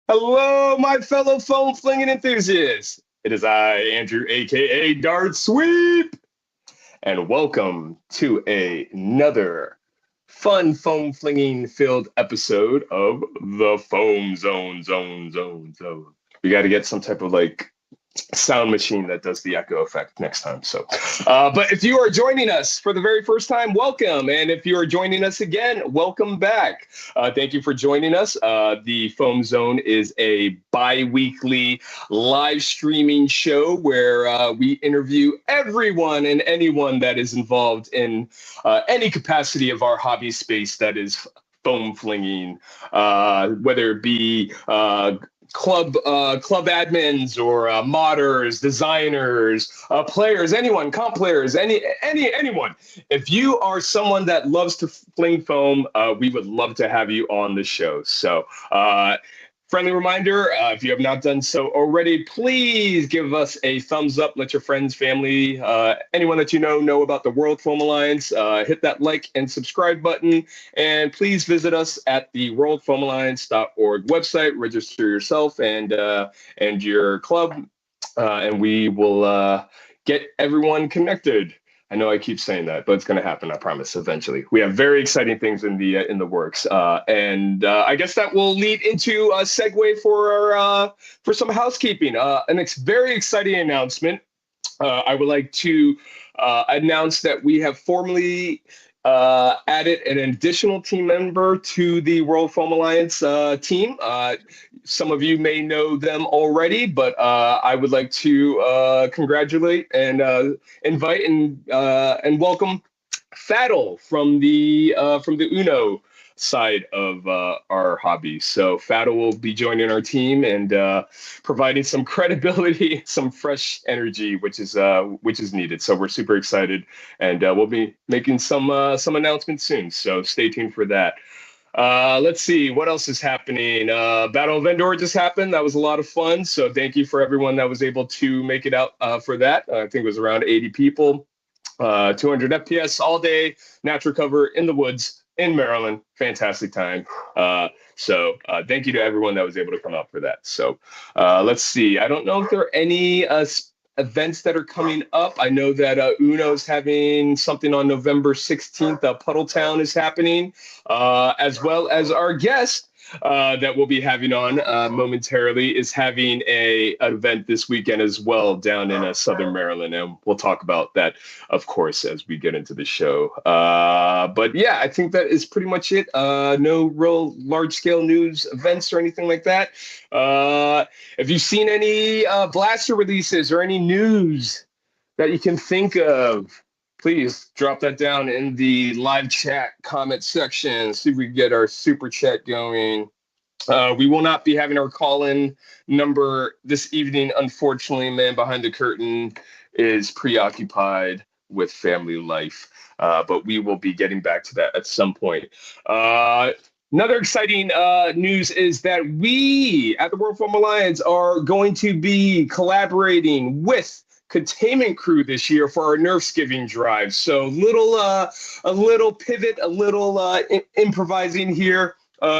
Hello, my fellow foam flinging enthusiasts. It is I, Andrew, aka Dart Sweep, and welcome to another fun foam flinging filled episode of the Foam Zone. We got to get some type of sound machine that does the echo effect next time. But if you are joining us for the very first time, welcome. And if you are joining us again, welcome back. Thank you for joining us. The Foam Zone is a bi-weekly live streaming show where we interview everyone and anyone that is involved in any capacity of our hobby space that is foam flinging, whether it be club admins or modders, designers, players, anyone, comp players, anyone. If you are someone that loves to fling foam, we would love to have you on the show. Friendly reminder, if you have not done so already, please give us a thumbs up. Let your friends, family, anyone that you know about the World Foam Alliance. Hit that like and subscribe button. And please visit us at the worldfoamalliance.org website. Register yourself and your club, and we will get everyone connected. I know I keep saying that, but it's going to happen. I promise. Eventually, we have very exciting things in the works, and I guess that will lead into a segue for some housekeeping. Very exciting announcement. I would like to announce that we have formally added an additional team member to the World Foam Alliance team. Some of you may know them already, but I would like to congratulate and invite and welcome Faddle from the Uno side of our hobby. So Faddle will be joining our team and providing some credibility, some fresh energy, which is needed. So we're super excited, and we'll be making some announcements soon. So stay tuned for that. Let's see what else is happening. Battle of Endor just happened. That was a lot of fun. So thank you for everyone that was able to make it out for that. I think it was around 80 people. 200 FPS all day, natural cover in the woods in Maryland. Fantastic time. Thank you to everyone that was able to come out for that. So let's see. I don't know if there are any events that are coming up. I know that Uno's having something on November 16th. Puddletown is happening, as well as our guest that we'll be having on momentarily is having an event this weekend as well down in Southern Maryland. And we'll talk about that, of course, as we get into the show. But yeah, I think that is pretty much it. No real large scale news events or anything like that. If you've seen any blaster releases or any news that you can think of, please drop that down in the live chat comment section. See if we can get our super chat going. We will not be having our call-in number this evening. Unfortunately, man behind the curtain is preoccupied with family life. But we will be getting back to that at some point. Another exciting news is that we at the World Foam Alliance are going to be collaborating with Containment Crew this year for our Nerfs giving drive. So a little pivot, a little improvising here,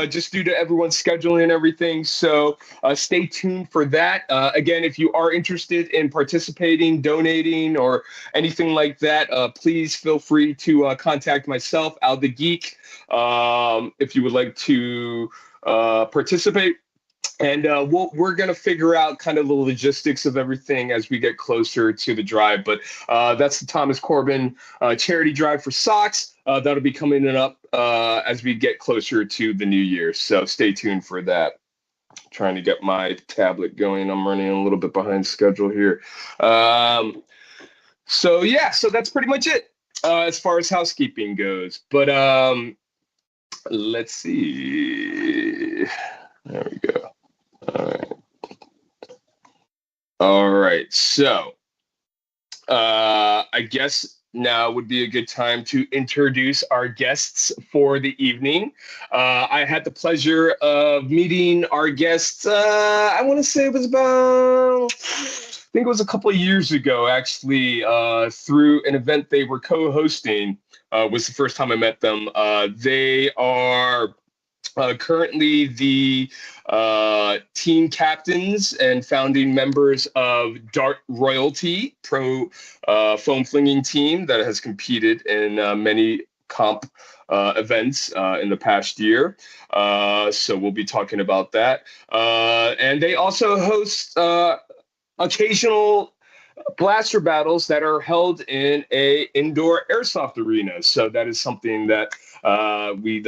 just due to everyone's scheduling and everything. So stay tuned for that. Again, if you are interested in participating, donating, or anything like that, please feel free to contact myself, Al the Geek, if you would like to participate. And we're going to figure out kind of the logistics of everything as we get closer to the drive. But that's the Thomas Corbin charity drive for socks. That'll be coming up as we get closer to the new year. So stay tuned for that. Trying to get my tablet going. I'm running a little bit behind schedule here. So that's pretty much it as far as housekeeping goes. But let's see. There we go. All right. So, I guess now would be a good time to introduce our guests for the evening. I had the pleasure of meeting our guests. I want to say it was about, I think it was a couple of years ago, actually, through an event they were co-hosting. Was the first time I met them. They are currently the team captains and founding members of Dart Royalty, pro foam flinging team that has competed in many comp events in the past year. So we'll be talking about that. And they also host occasional blaster battles that are held in a indoor airsoft arena. So that is something that we'd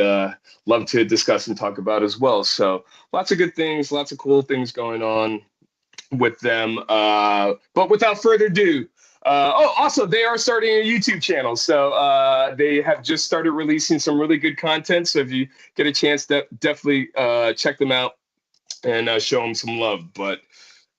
love to discuss and talk about as well. So lots of good things, lots of cool things going on with them. But without further ado, also, they are starting a YouTube channel. So they have just started releasing some really good content. So if you get a chance, definitely check them out and show them some love. But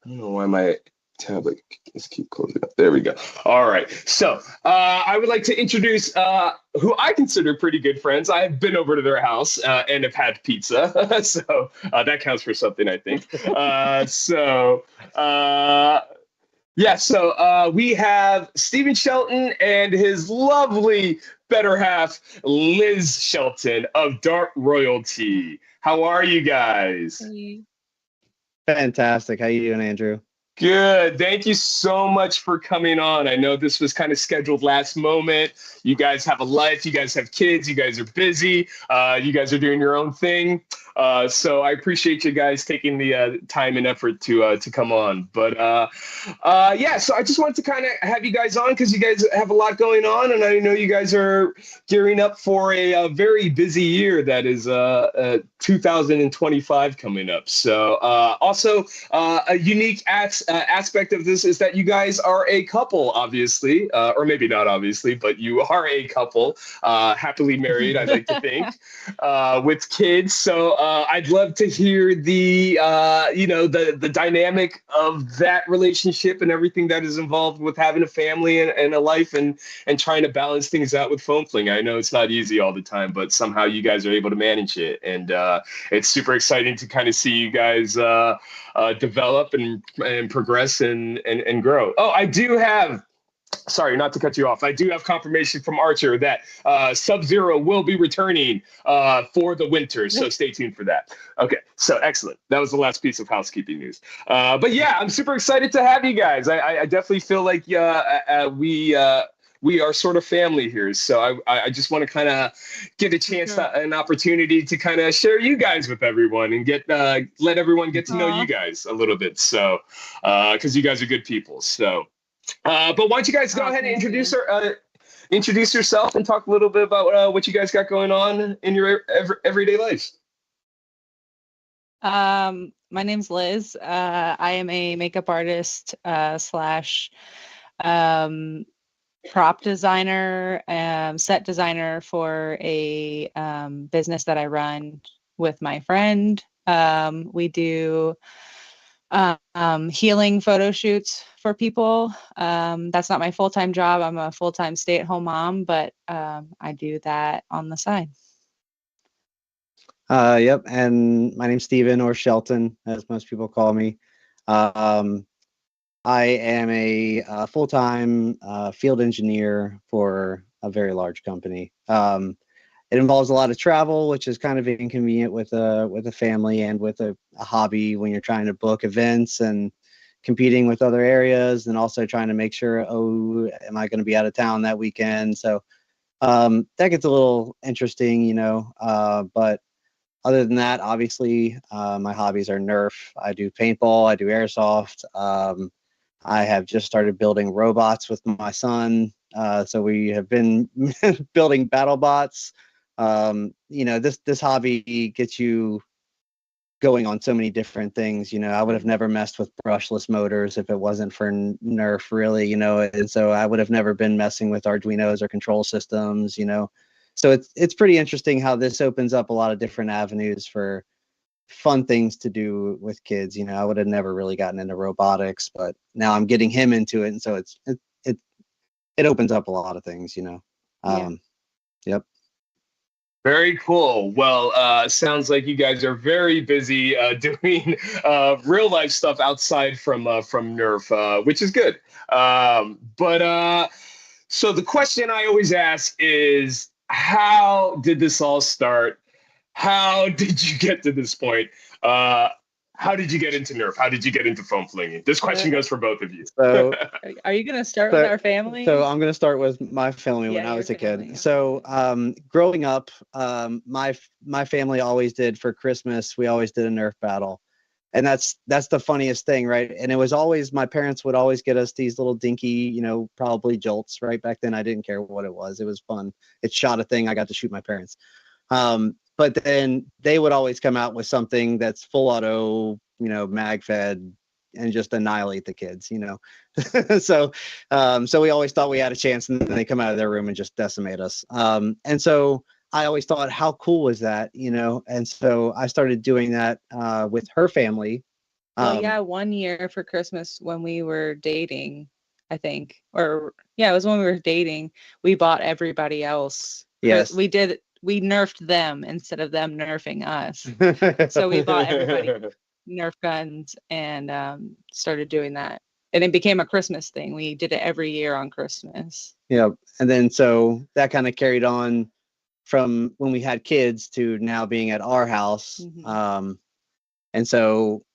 I don't know why my tablet just keep closing up. There we go. All right. So I would like to introduce who I consider pretty good friends. I've been over to their house and have had pizza. So that counts for something, I think. So we have Stephen Shelton and his lovely better half, Liz Shelton of Dart Royalty. How are you guys? Hey. Fantastic. How you doing, Andrew? Good. Thank you so much for coming on. I know this was kind of scheduled last moment. You guys have a life. You guys have kids. You guys are busy. You guys are doing your own thing. So I appreciate you guys taking the time and effort to come on. But so I just wanted to kind of have you guys on because you guys have a lot going on, and I know you guys are gearing up for a very busy year that is 2025 coming up. So also a unique aspect of this is that you guys are a couple, obviously, or maybe not obviously, but you are a couple, happily married, I'd like to think, with kids. So I'd love to hear the dynamic of that relationship and everything that is involved with having a family and a life and trying to balance things out with foam fling. I know it's not easy all the time, but somehow you guys are able to manage it. And it's super exciting to kind of see you guys develop and progress and grow. Oh, I do have, sorry, not to cut you off. I do have confirmation from Archer that Sub-Zero will be returning for the winter. So stay tuned for that. Okay, so excellent. That was the last piece of housekeeping news. But yeah, I'm super excited to have you guys. I definitely feel like we are sort of family here. So I just want to kind of get a chance, an opportunity to kind of share you guys with everyone and let everyone get to know you guys a little bit. So, because you guys are good people. So, but why don't you guys go ahead and introduce yourself and talk a little bit about what you guys got going on in your everyday lives. My name's Liz. I am a makeup artist slash prop designer, set designer for a business that I run with my friend. We do healing photo shoots for people. That's not my full-time job. I'm a full-time stay-at-home mom, but I do that on the side. Yep. And my name's Steven, or Shelton, as most people call me. I am a full-time field engineer for a very large company. It involves a lot of travel, which is kind of inconvenient with a family and with a hobby when you're trying to book events and competing with other areas, and also trying to make sure, am I going to be out of town that weekend? So that gets a little interesting, but other than that, obviously, my hobbies are Nerf. I do paintball. I do airsoft. I have just started building robots with my son. So we have been building battle bots. This hobby gets you going on so many different things. I would have never messed with brushless motors if it wasn't for Nerf, really, and so I would have never been messing with Arduinos or control systems, So it's pretty interesting how this opens up a lot of different avenues for fun things to do with kids. I would have never really gotten into robotics, but now I'm getting him into it, and so it opens up a lot of things. Yep. Very cool. Well, sounds like you guys are very busy doing real life stuff outside from Nerf, which is good. So the question I always ask is, how did this all start? how did you get to this point? How did you get into Nerf? How did you get into foam flinging? This question goes for both of you. So, Are you gonna start with our family? So I'm going to start with my family when I your was a kid. family. So growing up, my family always did for Christmas. We always did a Nerf battle, and that's the funniest thing, right? And it was always my parents would always get us these little dinky, probably jolts. Right back then, I didn't care what it was. It was fun. It shot a thing. I got to shoot my parents. But then they would always come out with something that's full auto, mag fed, and just annihilate the kids, so we always thought we had a chance, and then they come out of their room and just decimate us. And so I always thought, how cool was that, and so I started doing that with her family. Well, 1 year for Christmas when we were dating, I think, it was when we were dating, we bought everybody else. Yes. We nerfed them instead of them nerfing us. So we bought everybody Nerf guns and started doing that. And it became a Christmas thing. We did it every year on Christmas. Yeah. And then so that kind of carried on from when we had kids to now being at our house. Mm-hmm. And so,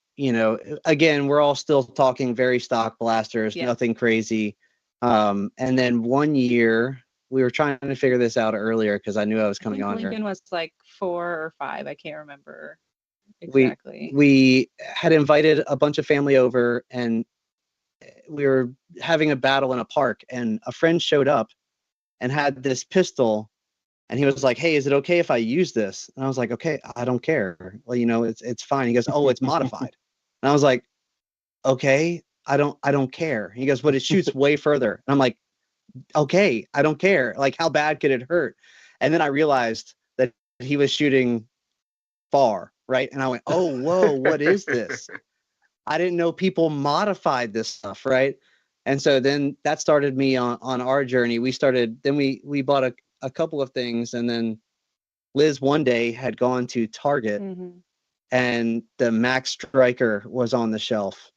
again, we're all still talking very stock blasters, nothing crazy. And then 1 year, we were trying to figure this out earlier because I knew I was coming on here. Lincoln was like 4 or 5. I can't remember exactly. We had invited a bunch of family over, and we were having a battle in a park, and a friend showed up and had this pistol, and he was like, "Hey, is it okay if I use this?" And I was like, "Okay, I don't care. Well, it's fine." He goes, "Oh, it's modified." And I was like, "Okay, I don't care." He goes, "But it shoots way further." And I'm like, "Okay, I don't care. Like, how bad could it hurt?" And then I realized that he was shooting far, right? And I went, "Oh, whoa, what is this?" I didn't know people modified this stuff, right? And so then that started me on our journey. We bought a couple of things, and then Liz one day had gone to Target, Mm-hmm. and the Max Striker was on the shelf.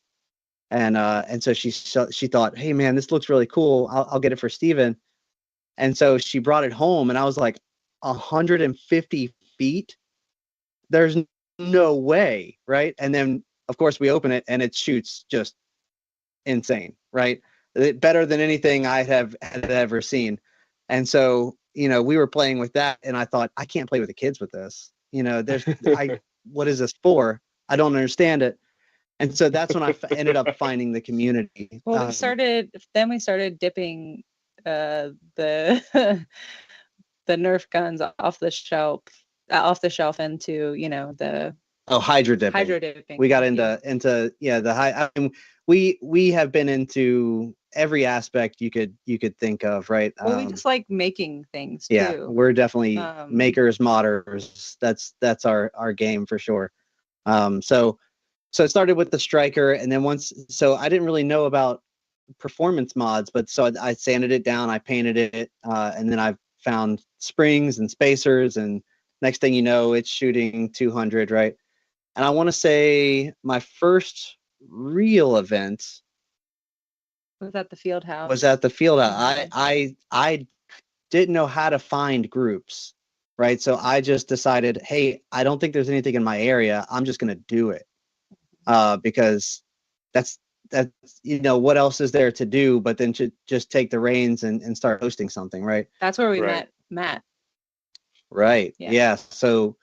And so she thought, "Hey man, this looks really cool. I'll get it for Steven." And so she brought it home, and I was like, 150 feet? There's no way, right? And then of course we open it, and it shoots just insane, right? Better than anything I had ever seen. And so, we were playing with that, and I thought, I can't play with the kids with this. What is this for? I don't understand it. And so that's when I ended up finding the community. Well, we started dipping the the Nerf guns off the shelf into, the hydro dipping. Hydro dipping. We got into the high. I mean, we have been into every aspect you could think of, right? Well, we just like making things yeah, too. We're definitely makers, modders. That's our game for sure. So it started with the striker, and then so I didn't really know about performance mods, but so I sanded it down, I painted it, and then I found springs and spacers, and next thing you know, it's shooting 200, right? And I want to say my first real event was at the field house. I didn't know how to find groups, right? So I just decided, hey, I don't think there's anything in my area. I'm just going to do it. Because that's what else is there to do but then to just take the reins and start hosting something, right? That's where we met Matt. Right. Yeah. So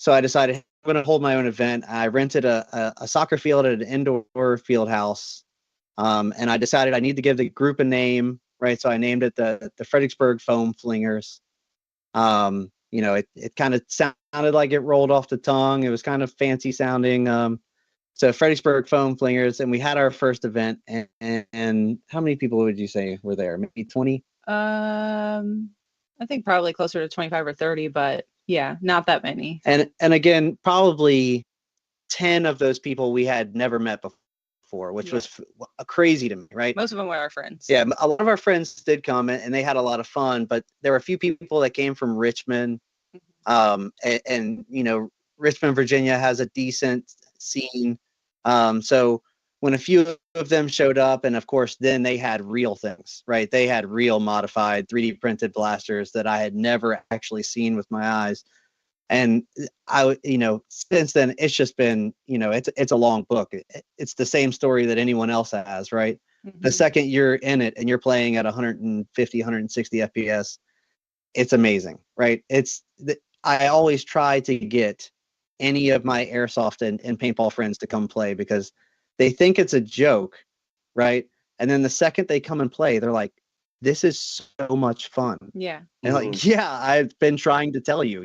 I decided I'm going to hold my own event. I rented a soccer field at an indoor field house, and I decided I need to give the group a name, right? So I named it the Fredericksburg Foam Flingers. It kind of sounded like it rolled off the tongue. It was kind of fancy sounding. So Fredericksburg Foam Flingers, and we had our first event, and how many people would you say were there? Maybe 20? I think probably closer to 25 or 30, but yeah, not that many. And again, probably 10 of those people we had never met before, which was crazy to me, right? Most of them were our friends. Yeah, a lot of our friends did come, and they had a lot of fun, but there were a few people that came from Richmond, and Richmond, Virginia has a decent scene. So when a few of them showed up, and of course, then they had real things, right? They had real modified 3D printed blasters that I had never actually seen with my eyes. And since then it's just been, it's a long book. It's the same story that anyone else has, right? The second you're in it and you're playing at 150, 160 FPS, it's amazing, right? I always try to get any of my airsoft and paintball friends to come play because they think it's a joke, right? And then the second they come and play, they're like, this is so much fun. Yeah. And like, yeah, I've been trying to tell you,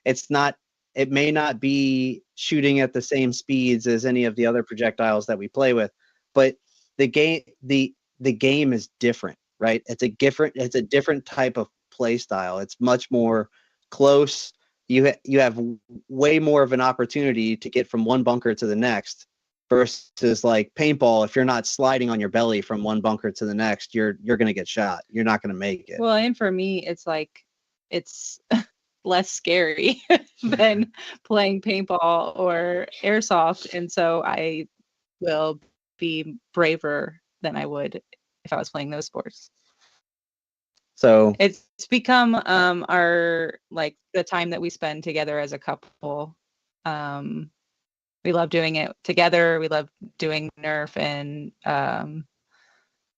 it may not be shooting at the same speeds as any of the other projectiles that we play with, but the game is different, right? It's a different type of play style. It's much more close. You have way more of an opportunity to get from one bunker to the next versus like paintball. If you're not sliding on your belly from one bunker to the next, you're going to get shot. You're not going to make it. Well, and for me, it's like, it's less scary than playing paintball or airsoft. And so I will be braver than I would if I was playing those sports. So it's become our, like, the time that we spend together as a couple. We love doing it together. We love doing Nerf, and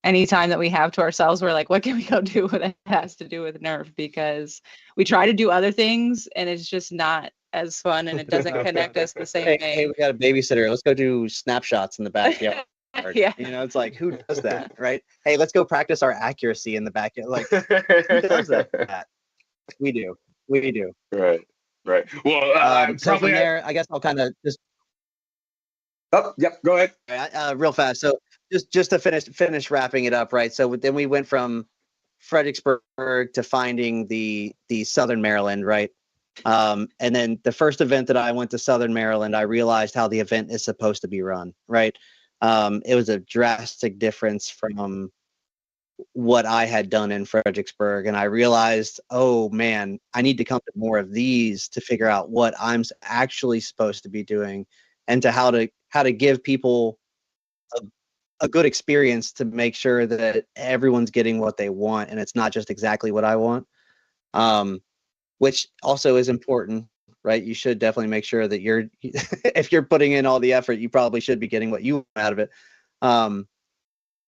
any time that we have to ourselves, we're like, what can we go do that has to do with Nerf? Because we try to do other things and it's just not as fun, and it doesn't connect us the same way. Hey, we got a babysitter. Let's go do snapshots in the backyard. Yeah. It's like, who does that, right? Hey, let's go practice our accuracy in the backyard. Like, who does that? We do. Right. Well, so from there, I guess I'll kind of just. Oh, yep. Go ahead. Real fast. So just to finish wrapping it up, right? So then we went from Fredericksburg to finding the Southern Maryland, right? And then the first event that I went to Southern Maryland, I realized how the event is supposed to be run, right? It was a drastic difference from what I had done in Fredericksburg. And I realized, oh man, I need to come to more of these to figure out what I'm actually supposed to be doing, and to how to give people a good experience to make sure that everyone's getting what they want and it's not just exactly what I want, which also is important, right? You should definitely make sure that if you're putting in all the effort, you probably should be getting what you want out of it.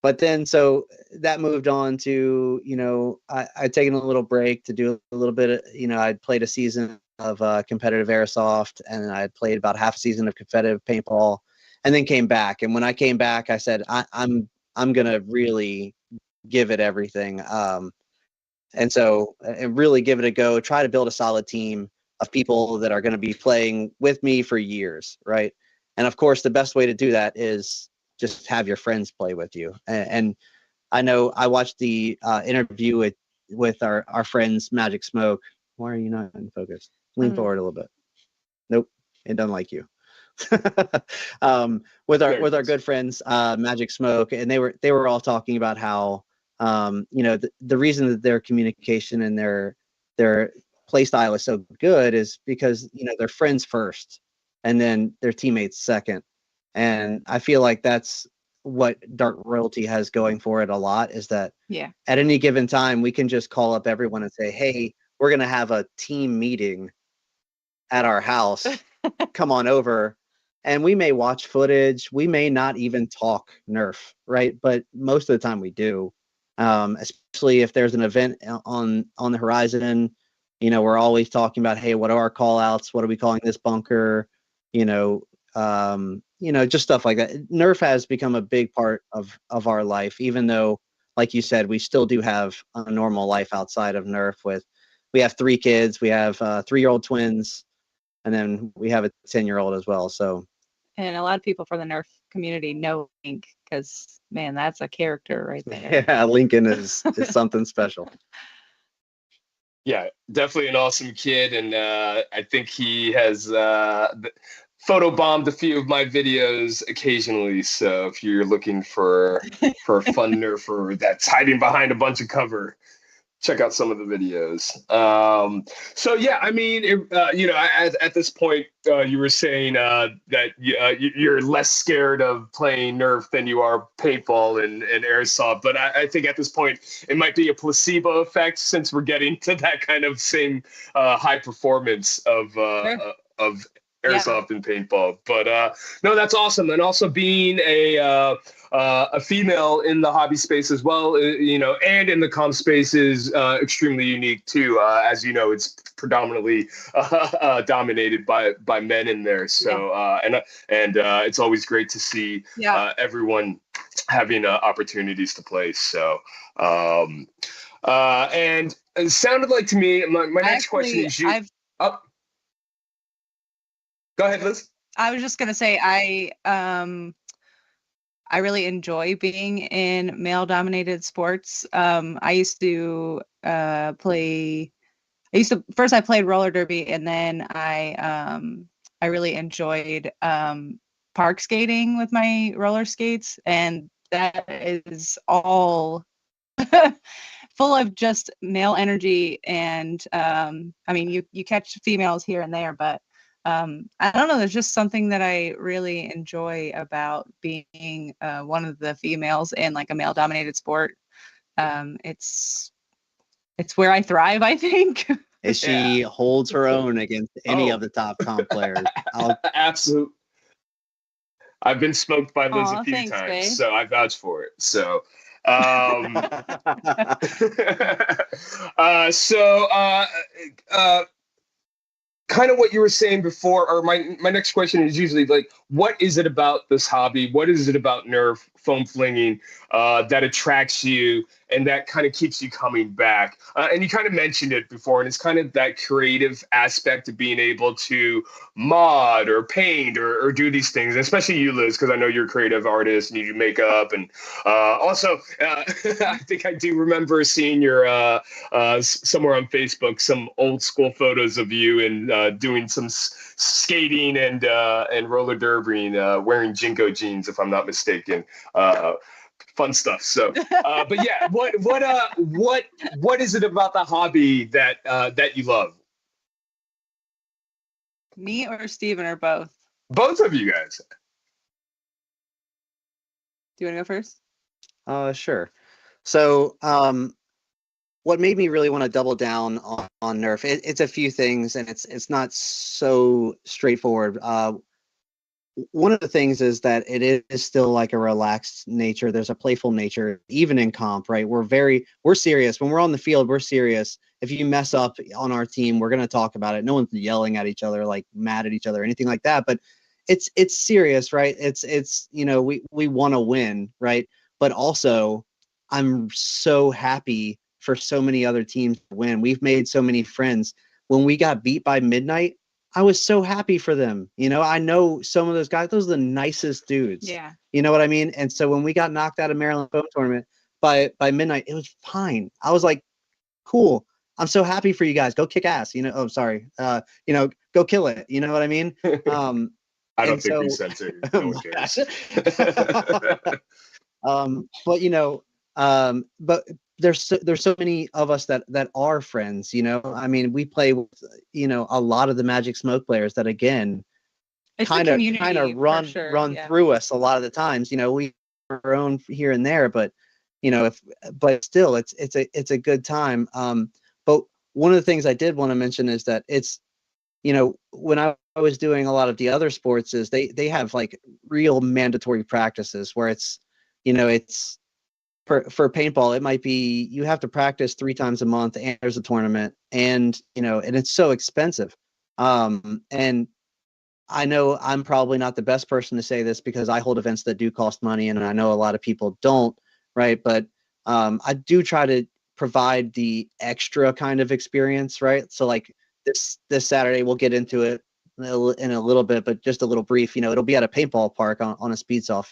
But then, so that moved on to, I'd taken a little break to do a little bit of, I'd played a season of competitive airsoft, and I'd played about half a season of competitive paintball, and then came back. And when I came back, I said, I'm going to really give it everything. And really give it a go, try to build a solid team of people that are going to be playing with me for years. Right. And of course, the best way to do that is just have your friends play with you. And I know I watched the interview with our friends, Magic Smoke. Why are you not in focus? Lean forward a little bit. Nope. It doesn't like you. With our good friends, Magic Smoke, and they were all talking about how, the reason that their communication and their play style is so good is because, they're friends first and then their teammates second. And I feel like that's what Dark Royalty has going for it a lot, is that at any given time, we can just call up everyone and say, hey, we're going to have a team meeting at our house. Come on over. And we may watch footage. We may not even talk Nerf, right? But most of the time we do, especially if there's an event on the horizon. We're always talking about, hey, what are our call outs? What are we calling this bunker? Just stuff like that. Nerf has become a big part of our life, even though, like you said, we still do have a normal life outside of Nerf. We have 3 kids. We have 3-year-old twins, and then we have a 10-year-old as well. So, and a lot of people from the Nerf community know Link, because man, that's a character right there. Yeah, Lincoln is something special. Yeah, definitely an awesome kid, and I think he has photobombed a few of my videos occasionally. So if you're looking for a fun Nerfer that's hiding behind a bunch of cover, check out some of the videos. So yeah, I mean, at this point, you were saying that you're less scared of playing Nerf than you are paintball and airsoft. But I think at this point, it might be a placebo effect since we're getting to that kind of same high performance of airsoft and paintball. But no, that's awesome. And also being a female in the hobby space as well, and in the comp space is extremely unique too. As you know, it's predominantly dominated by men in there. So and it's always great to see everyone having opportunities to play. So and it sounded like to me, my next question is you. Go ahead, Liz. I was just gonna say I really enjoy being in male-dominated sports. I used to first I played roller derby, and then I really enjoyed park skating with my roller skates, and that is all full of just male energy. And I mean, you catch females here and there, but I don't know. There's just something that I really enjoy about being one of the females in like a male-dominated sport. It's where I thrive, I think. She holds her own against any of the top comp players. Absolutely. I've been smoked by Liz a few thanks, times, babe. so I vouch for it. So, kind of what you were saying before, or my next question is usually like, what is it about this hobby? What is it about Nerf foam flinging that attracts you and that kind of keeps you coming back? And you kind of mentioned it before, and it's kind of that creative aspect of being able to mod or paint or do these things, especially you, Liz, because I know you're a creative artist and you do makeup. And also, I think I do remember seeing your somewhere on Facebook, some old school photos of you and doing some skating and roller derbying, wearing Jinko jeans, if I'm not mistaken. Fun stuff. So, but yeah, what is it about the hobby that you love? Me or Steven or both? Both of you guys. Do you want to go first? Sure. So, what made me really want to double down on Nerf? It's a few things, and it's not so straightforward. One of the things is that it is still like a relaxed nature. There's a playful nature, even in comp, right? We're serious. When we're on the field, we're serious. If you mess up on our team, we're going to talk about it. No one's yelling at each other, like mad at each other, or anything like that. But it's serious, right? It's we want to win, right? But also, I'm so happy for so many other teams to win. We've made so many friends. When we got beat by Midnight, I was so happy for them. I know some of those guys, those are the nicest dudes. Yeah. You know what I mean? And so when we got knocked out of Maryland Foam Tournament by Midnight, it was fine. I was like, cool. I'm so happy for you guys. Go kick ass. Oh, sorry. Go kill it. You know what I mean? I don't think we censor. No one cares. But there's so many of us that are friends. I mean, we play with a lot of the Magic Smoke players that again kind of run through us a lot of the times. We have our own here and there, but but still it's a good time. But one of the things I did want to mention is that it's when I was doing a lot of the other sports is they have like real mandatory practices where it's for paintball, it might be you have to practice 3 times a month and there's a tournament and it's so expensive. And I know I'm probably not the best person to say this because I hold events that do cost money and I know a lot of people don't, right? But I do try to provide the extra kind of experience, right? So like this Saturday, we'll get into it in a little bit, but just a little brief, it'll be at a paintball park on a speedball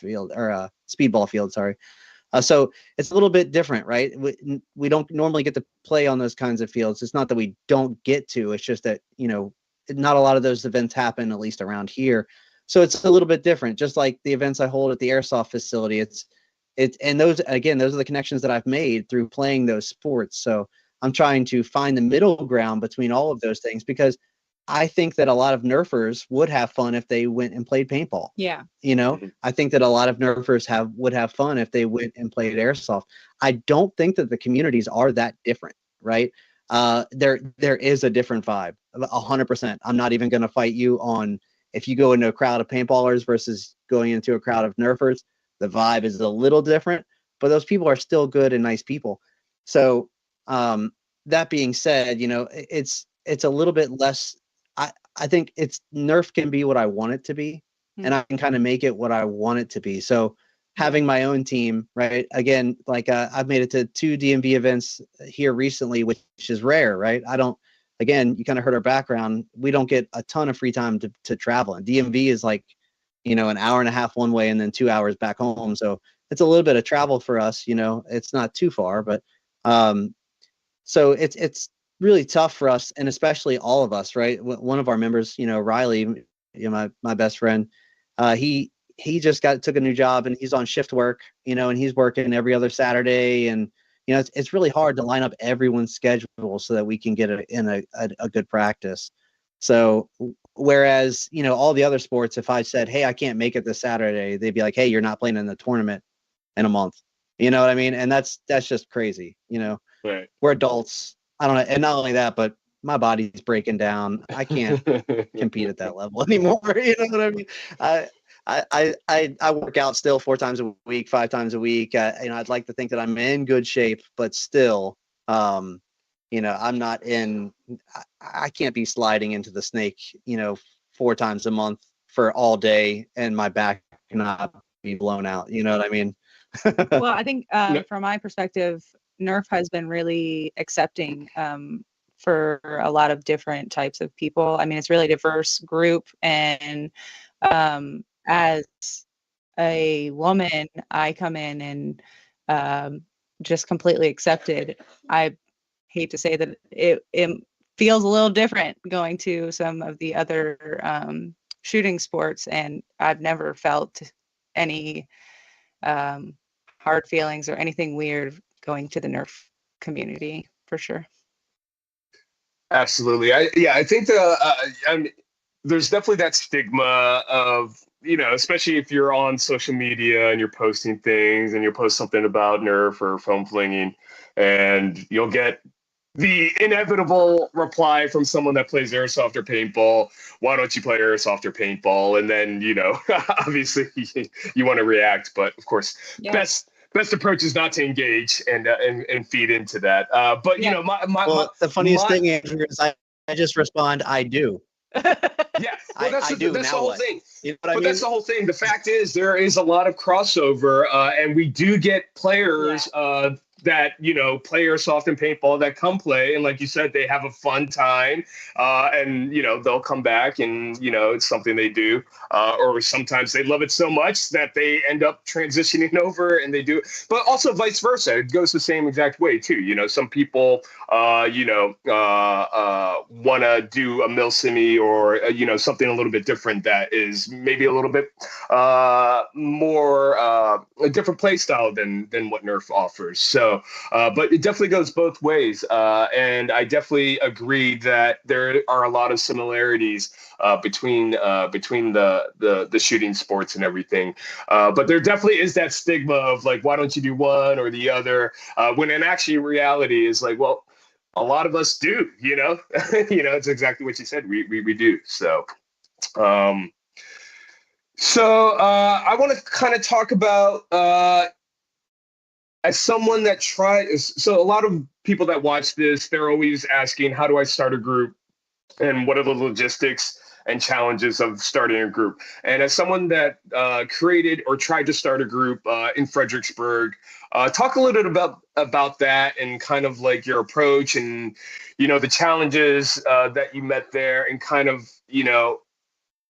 field, sorry. So it's a little bit different, right? We don't normally get to play on those kinds of fields. It's not that we don't get to, it's just that, not a lot of those events happen, at least around here. So it's a little bit different, just like the events I hold at the airsoft facility. And those are the connections that I've made through playing those sports. So I'm trying to find the middle ground between all of those things, because I think that a lot of nerfers would have fun if they went and played paintball. Yeah. You know, I think that a lot of nerfers would have fun if they went and played airsoft. I don't think that the communities are that different, right? There is a different vibe, 100%. I'm not even going to fight you on if you go into a crowd of paintballers versus going into a crowd of nerfers. The vibe is a little different, but those people are still good and nice people. So that being said, you know, it's a little bit less. I think it's Nerf can be what I want it to be, and I can kind of make it what I want it to be. So having my own team, right? Again, like I've made it to 2 DMV events here recently, which is rare, right? I don't. Again, you kind of heard our background. We don't get a ton of free time to travel, and DMV is like, you know, an hour and a half one way and then 2 hours back home. So it's a little bit of travel for us. You know, it's not too far, but so it's really tough for us, and especially all of us, right? One of our members, you know, Riley, you know, my best friend, he just took a new job, and he's on shift work, you know, and he's working every other Saturday, and you know, it's really hard to line up everyone's schedule so that we can get in a good practice. So whereas, you know, all the other sports, if I said, hey, I can't make it this Saturday, they'd be like, hey, you're not playing in the tournament in a month. You know what I mean? And that's just crazy. You know, Right. We're adults. I don't know. And not only that, but my body's breaking down. I can't compete at that level anymore. You know what I mean? I work out still 4 times a week, 5 times a week. You know, I'd like to think that I'm in good shape, but still, you know, I'm not in. I can't be sliding into the snake, you know, 4 times a month for all day, and my back not be blown out. You know what I mean? Well, I think from my perspective, Nerf has been really accepting for a lot of different types of people. I mean, it's really diverse group, and as a woman, I come in and just completely accepted. I hate to say that it feels a little different going to some of the other shooting sports, and I've never felt any hard feelings or anything weird going to the Nerf community, for sure. Absolutely. I think I mean, there's definitely that stigma of, you know, especially if you're on social media and you're posting things and you post something about Nerf or foam flinging, and you'll get the inevitable reply from someone that plays airsoft or paintball. Why don't you play airsoft or paintball? And then, you know, obviously you want to react, but of course, best approach is not to engage and feed into that. But you know, the funniest thing, Andrew, is I just respond, I do. Yeah, well, that's the whole thing. You know what I mean? That's the whole thing. The fact is, there is a lot of crossover, and we do get players that, you know, play airsoft and paintball that come play, and like you said, they have a fun time, and you know, they'll come back, and you know, it's something they do, or sometimes they love it so much that they end up transitioning over and they do. But also vice versa, it goes the same exact way too. You know, some people, you know, want to do a milsimi or you know, something a little bit different that is maybe a little bit more a different play style than what Nerf offers. So, but it definitely goes both ways, and I definitely agree that there are a lot of similarities between the shooting sports and everything. But there definitely is that stigma of like, why don't you do one or the other? When in actually reality is like, well, a lot of us do, you know. You know, it's exactly what you said. We do. So I want to kind of talk about as someone that tries. So a lot of people that watch this, they're always asking, how do I start a group, and what are the logistics and challenges of starting a group? And as someone that created or tried to start a group in Fredericksburg, talk a little bit about that and kind of like your approach and, you know, the challenges that you met there, and kind of, you know,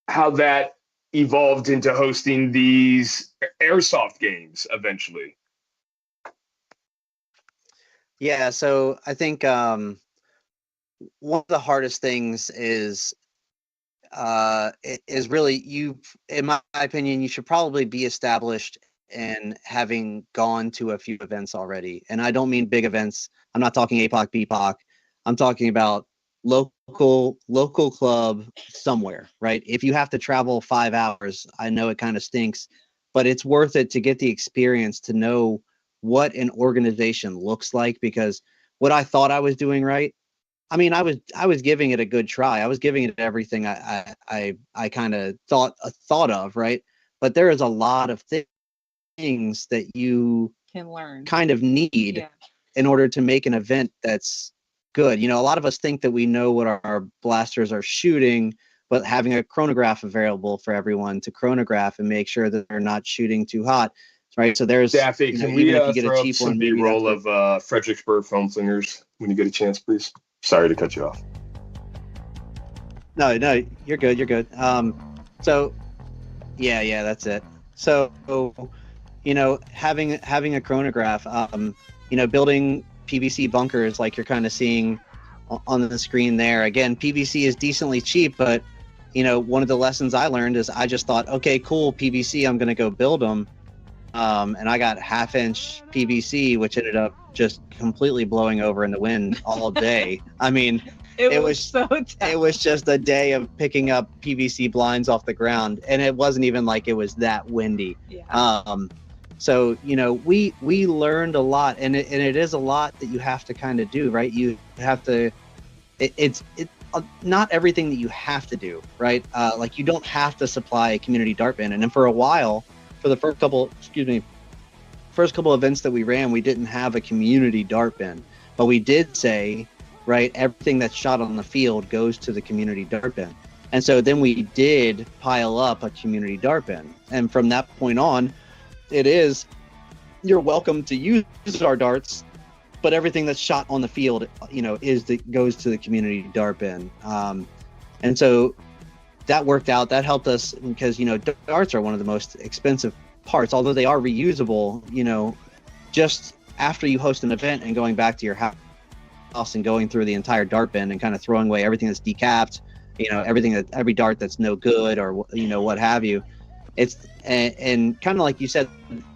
how that evolved into hosting these airsoft games eventually. Yeah, so I think one of the hardest things is really, in my opinion, you should probably be established and having gone to a few events already, and I don't mean big events. I'm not talking APOC, BPOC. I'm talking about local club somewhere, right? If you have to travel 5 hours, I know it kind of stinks, but it's worth it to get the experience to know what an organization looks like, because what I thought I was doing right, I mean, I was giving it a good try. I was giving it everything I kind of thought of, right? But there is a lot of things that you Can learn. kind of need Yeah. in order to make an event that's good. You know, a lot of us think that we know what our blasters are shooting, but having a chronograph available for everyone to chronograph and make sure that they're not shooting too hot, right? So there's, Daffy, you know, can we even if you get a throw up cheap some one, maybe B-roll that's of Fredericksburg foam flingers when you get a chance, please? Sorry to cut you off. No, you're good. You're good. So yeah, that's it. So, you know, having a chronograph, you know, building PVC bunkers like you're kind of seeing on the screen there. Again, PVC is decently cheap, but you know, one of the lessons I learned is I just thought, okay, cool, PVC, I'm going to go build them. And I got 1/2-inch PVC, which ended up just completely blowing over in the wind all day. I mean, It was so tough. it was just a day of picking up PVC blinds off the ground, and it wasn't even like it was that windy. Yeah. So you know, we learned a lot, and it is a lot that you have to kind of do, right? You have to. It's not everything that you have to do, right? Like you don't have to supply a community dart bin, and then for a while, for the first couple events that we ran, we didn't have a community dart bin, but we did say, right, everything that's shot on the field goes to the community dart bin. And so then we did pile up a community dart bin. And from that point on, you're welcome to use our darts, but everything that's shot on the field, you know, goes to the community dart bin. And so that worked out. That helped us because, you know, darts are one of the most expensive parts, although they are reusable. You know, just after you host an event and going back to your house and going through the entire dart bin and kind of throwing away everything that's decapped, you know, every dart that's no good, or, you know, what have you. It's and kind of like you said,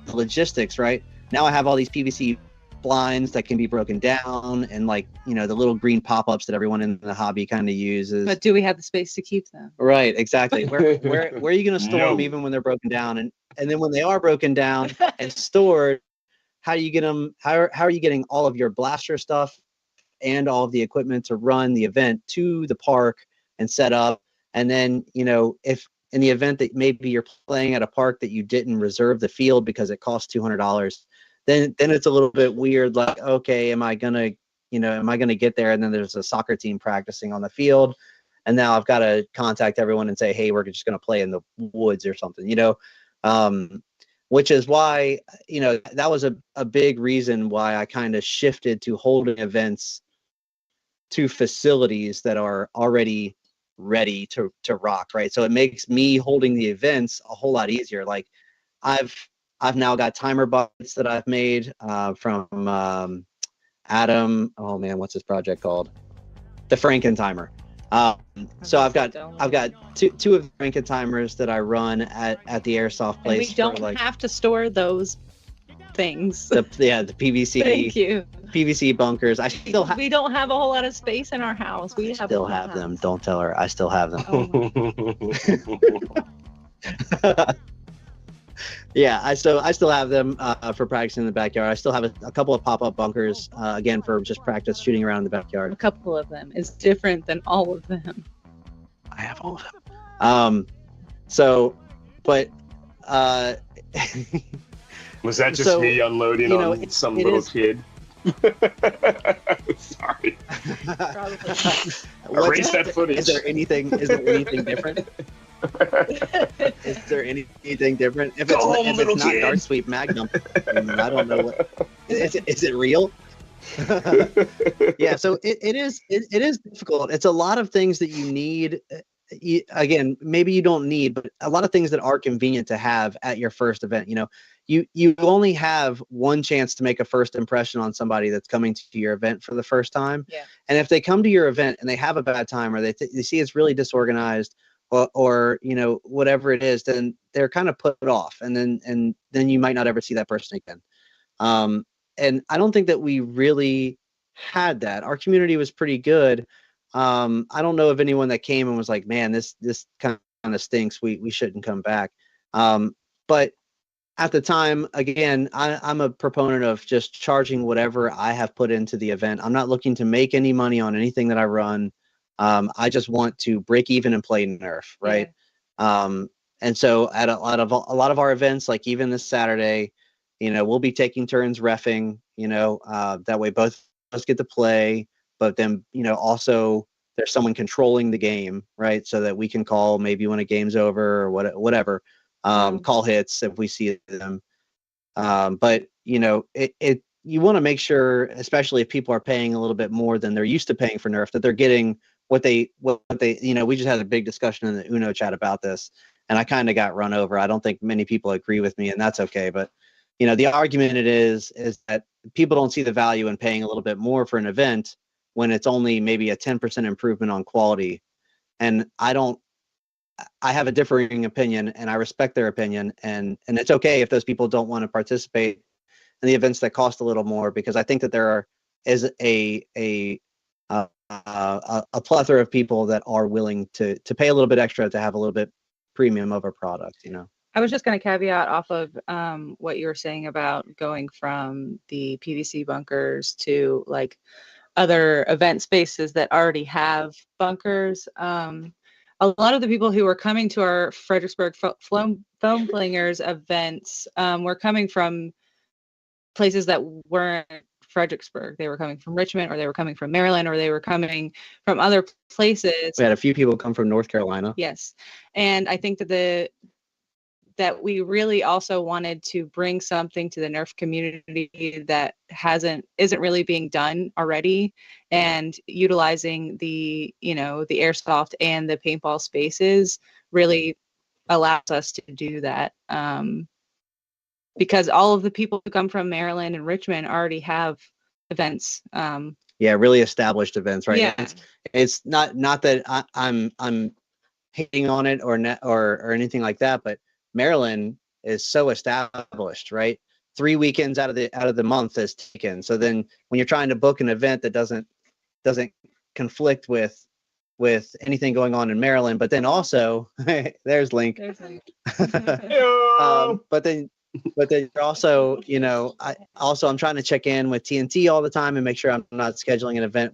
the logistics, right? Now I have all these PVC blinds that can be broken down, and, like, you know, the little green pop-ups that everyone in the hobby kind of uses. But do we have the space to keep them? Right, exactly. Where are you going to store them No. even when they're broken down? And then when they are broken down and stored, how do you get them? How are you getting all of your blaster stuff and all of the equipment to run the event to the park and set up? And then, you know, if in the event that maybe you're playing at a park that you didn't reserve the field because it costs $200, then it's a little bit weird. Like, okay, am I gonna get there? And then there's a soccer team practicing on the field, and now I've got to contact everyone and say, hey, we're just gonna play in the woods or something, you know. Which is why, you know, that was a big reason why I kind of shifted to holding events to facilities that are already ready to rock, right? So it makes me holding the events a whole lot easier. Like I've now got timer buckets that I've made from Adam. Oh man, what's his project called? The Franken timer. So I've got two of the Franken timers that I run at the airsoft place. And we don't have to store those things. The PVC. Thank you. PVC bunkers. We don't have a whole lot of space in our house. We still have them. Don't tell her. I still have them. Oh. Yeah, I still have them for practicing in the backyard. I still have a couple of pop-up bunkers, again, for just practice shooting around in the backyard. A couple of them is different than all of them. I have all of them. But was that just me unloading on some little kid? Sorry. Erase that footage. Is there anything different? Is there anything different? If it's not Dark Sweep Magnum, I don't know what. Is it real? Yeah, so it is difficult. It's a lot of things that you need. Again, maybe you don't need, but a lot of things that are convenient to have at your first event. You know, you only have one chance to make a first impression on somebody that's coming to your event for the first time. Yeah. And if they come to your event and they have a bad time, or they see it's really disorganized, or whatever it is, then they're kind of put off, and then you might not ever see that person again. And I don't think that we really had that. Our community was pretty good. I don't know of anyone that came and was like, man, this kind of stinks. We shouldn't come back. But at the time, again, I'm a proponent of just charging whatever I have put into the event. I'm not looking to make any money on anything that I run. I just want to break even and play Nerf, right? Yeah. And so at a lot of our events, like even this Saturday, we'll be taking turns reffing. That way both of us get to play, but then also there's someone controlling the game, right? So that we can call maybe when a game's over or whatever. Call hits if we see them. But you want to make sure, especially if people are paying a little bit more than they're used to paying for Nerf, that they're getting what they we just had a big discussion in the Uno chat about this, and I kind of got run over. I don't think many people agree with me, and that's okay. But the argument is that people don't see the value in paying a little bit more for an event when it's only maybe a 10% improvement on quality. And I have a differing opinion, and I respect their opinion, and it's okay if those people don't want to participate in the events that cost a little more, because I think that there is a plethora of people that are willing to pay a little bit extra to have a little bit premium of a product. I was just going to caveat off of what you were saying about going from the PVC bunkers to like other event spaces that already have bunkers. A lot of the people who were coming to our Fredericksburg Foam Flingers events were coming from places that weren't Fredericksburg. They were coming from Richmond, or they were coming from Maryland, or they were coming from other places. We had a few people come from North Carolina. Yes. And I think that we really also wanted to bring something to the Nerf community that isn't really being done already, and utilizing the airsoft and the paintball spaces really allows us to do that. Because all of the people who come from Maryland and Richmond already have events. Really established events, right? Yeah. It's not that I'm hating on it or anything like that, but Maryland is so established, right? 3 weekends out of the month is taken. So then when you're trying to book an event that doesn't conflict with anything going on in Maryland, but then also there's Link. But then you're also, I'm trying to check in with TNT all the time and make sure I'm not scheduling an event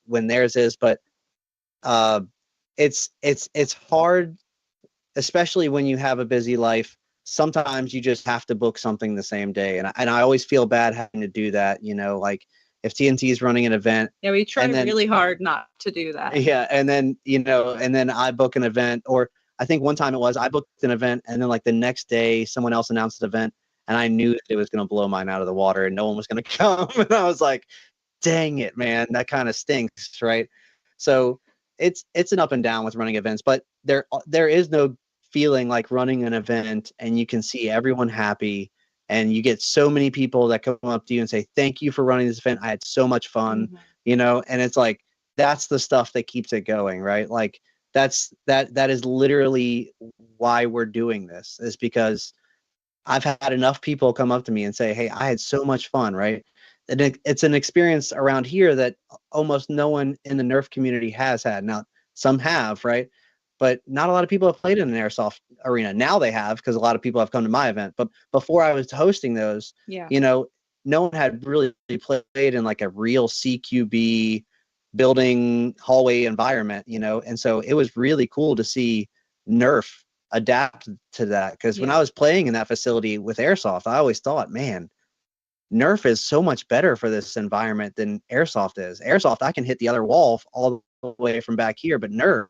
when theirs is, but it's hard, especially when you have a busy life. Sometimes you just have to book something the same day. And I always feel bad having to do that, like if TNT is running an event. Yeah, we try really hard not to do that. Yeah. And then, and then I book an event, or I think one time I booked an event, and then like the next day someone else announced an event, and I knew that it was going to blow mine out of the water and no one was going to come. And I was like, dang it, man, that kind of stinks. Right. So it's an up and down with running events, but there is no feeling like running an event and you can see everyone happy, and you get so many people that come up to you and say, thank you for running this event. I had so much fun, and it's like, that's the stuff that keeps it going. Right. Like that is literally why we're doing this, is because I've had enough people come up to me and say, hey, I had so much fun. Right. And it's an experience around here that almost no one in the Nerf community has had. Now, some have, right? But not a lot of people have played in an airsoft arena. Now they have, because a lot of people have come to my event. But before I was hosting those, no one had really played in like a real CQB building hallway environment, and so it was really cool to see Nerf adapt to that. Because when I was playing in that facility with airsoft, I always thought, man, Nerf is so much better for this environment than airsoft is. Airsoft, I can hit the other wall all the way from back here, but Nerf,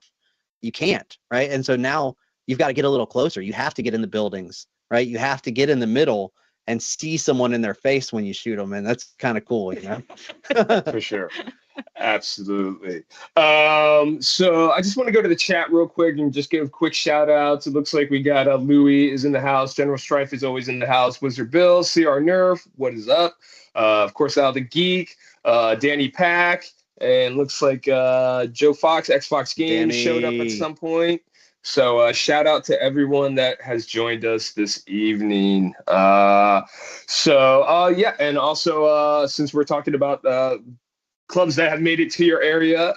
you can't, right? And so now you've got to get a little closer. You have to get in the buildings, right? You have to get in the middle and see someone in their face when you shoot them, and that's kind of cool, For sure. Absolutely. So I just want to go to the chat real quick and just give quick shout outs. It looks like we got Louis is in the house. General Strife is always in the house. Wizard Bill, CR Nerf, what is up? Of course, Al the Geek, Danny Pack, and looks like Joe Fox, Xbox Games showed up at some point. So shout out to everyone that has joined us this evening. Yeah, and also since we're talking about clubs that have made it to your area,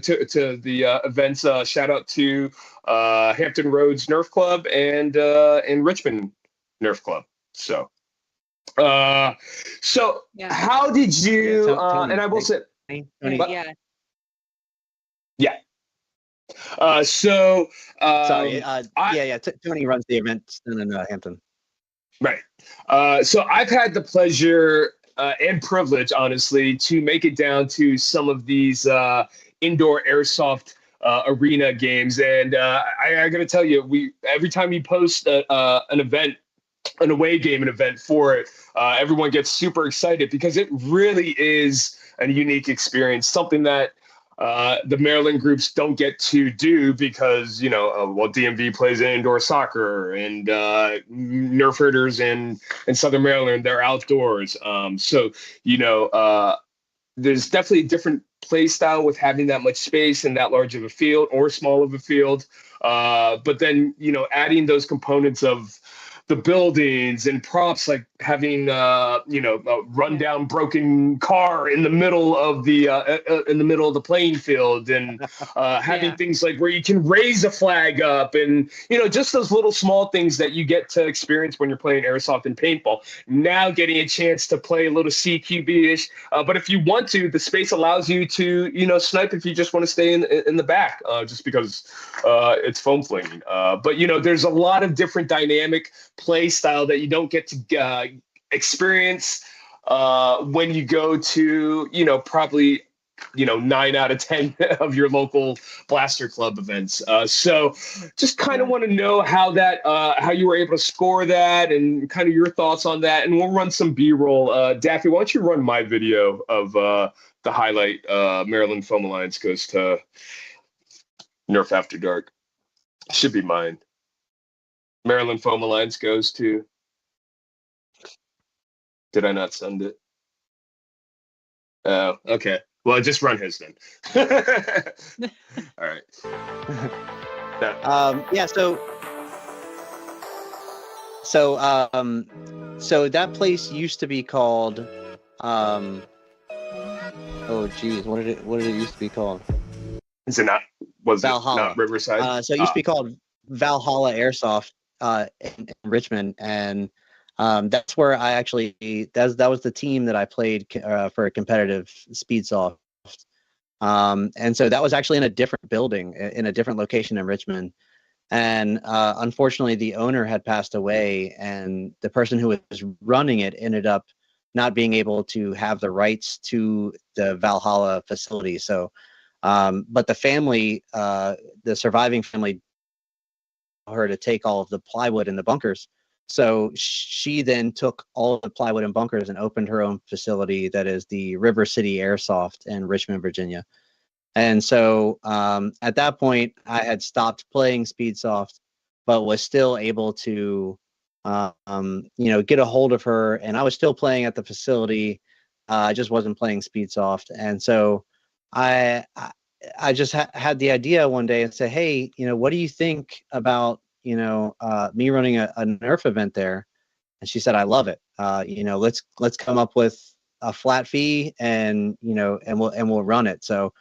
to the events, shout out to Hampton Roads Nerf Club and Richmond Nerf Club. So, uh, Yeah. how did you? Yeah, Tony, And I will say, Tony, what? Yeah. Yeah. So, sorry. I Yeah. Tony runs the events in Hampton. right. So I've had the pleasure and privilege, honestly, to make it down to some of these indoor airsoft arena games, and I got to tell you, we every time you post an event, an away game, an event for it, everyone gets super excited because it really is a unique experience, something that the Maryland groups don't get to do because, well, DMV plays indoor soccer and Nerf herders in Southern Maryland, they're outdoors. There's definitely a different play style with having that much space and that large of a field or small of a field. But then, adding those components of the buildings and props, like having a rundown broken car in the middle of the playing field, and having Yeah. things like where you can raise a flag up, and just those little small things that you get to experience when you're playing airsoft and paintball. Now getting a chance to play a little CQB-ish, but if you want to, the space allows you to snipe if you just want to stay in the back, just because it's foam flinging. But there's a lot of different dynamic play style that you don't get to experience when you go to probably 9 out of 10 of your local blaster club events. So just kind of want to know how you were able to score that and kind of your thoughts on that, and we'll run some b-roll. Daffy, why don't you run my video of the highlight, Maryland Foam Alliance goes to Nerf After Dark. Should be mine. Maryland Foam Alliance goes to. Did I not send it? Oh, okay. Well, just run his then. All right. Yeah. So that place used to be called. Oh, geez, what did it used to be called? Is it not? Was Valhalla. it not Riverside? So it used to be called Valhalla Airsoft in Richmond, and that's where I actually that was the team that I played for a competitive speed soft. And so that was actually in a different building, in a different location in Richmond. And unfortunately, the owner had passed away, and the person who was running it ended up not being able to have the rights to the Valhalla facility. So, but the family, the surviving family, her to take all of the plywood in the bunkers. So she then took all of the plywood and bunkers and opened her own facility that is the River City Airsoft in Richmond, Virginia. And so at that point, I had stopped playing Speedsoft, but was still able to, get a hold of her. And I was still playing at the facility. I just wasn't playing Speedsoft. And so I just had the idea one day and say, hey, what do you think about, me running a Nerf event there? And she said, I love it. Let's come up with a flat fee and we'll run it. So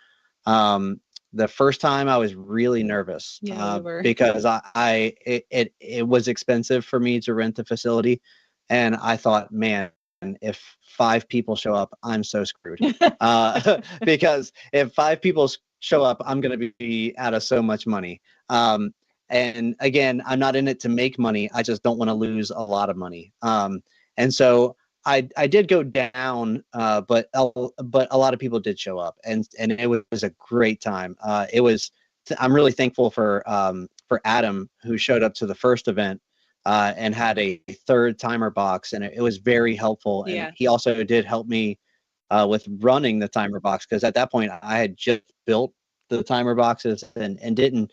the first time I was really nervous because it was expensive for me to rent the facility. And I thought, man, if 5 people show up, I'm so screwed. Because if 5 people show up, I'm going to be out of so much money. And again, I'm not in it to make money. I just don't want to lose a lot of money. And so I did go down, but a lot of people did show up, and it was a great time. I'm really thankful for Adam, who showed up to the first event and had a third timer box, and it was very helpful. And Yeah. he also did help me with running the timer box, because at that point I had just built the timer boxes and didn't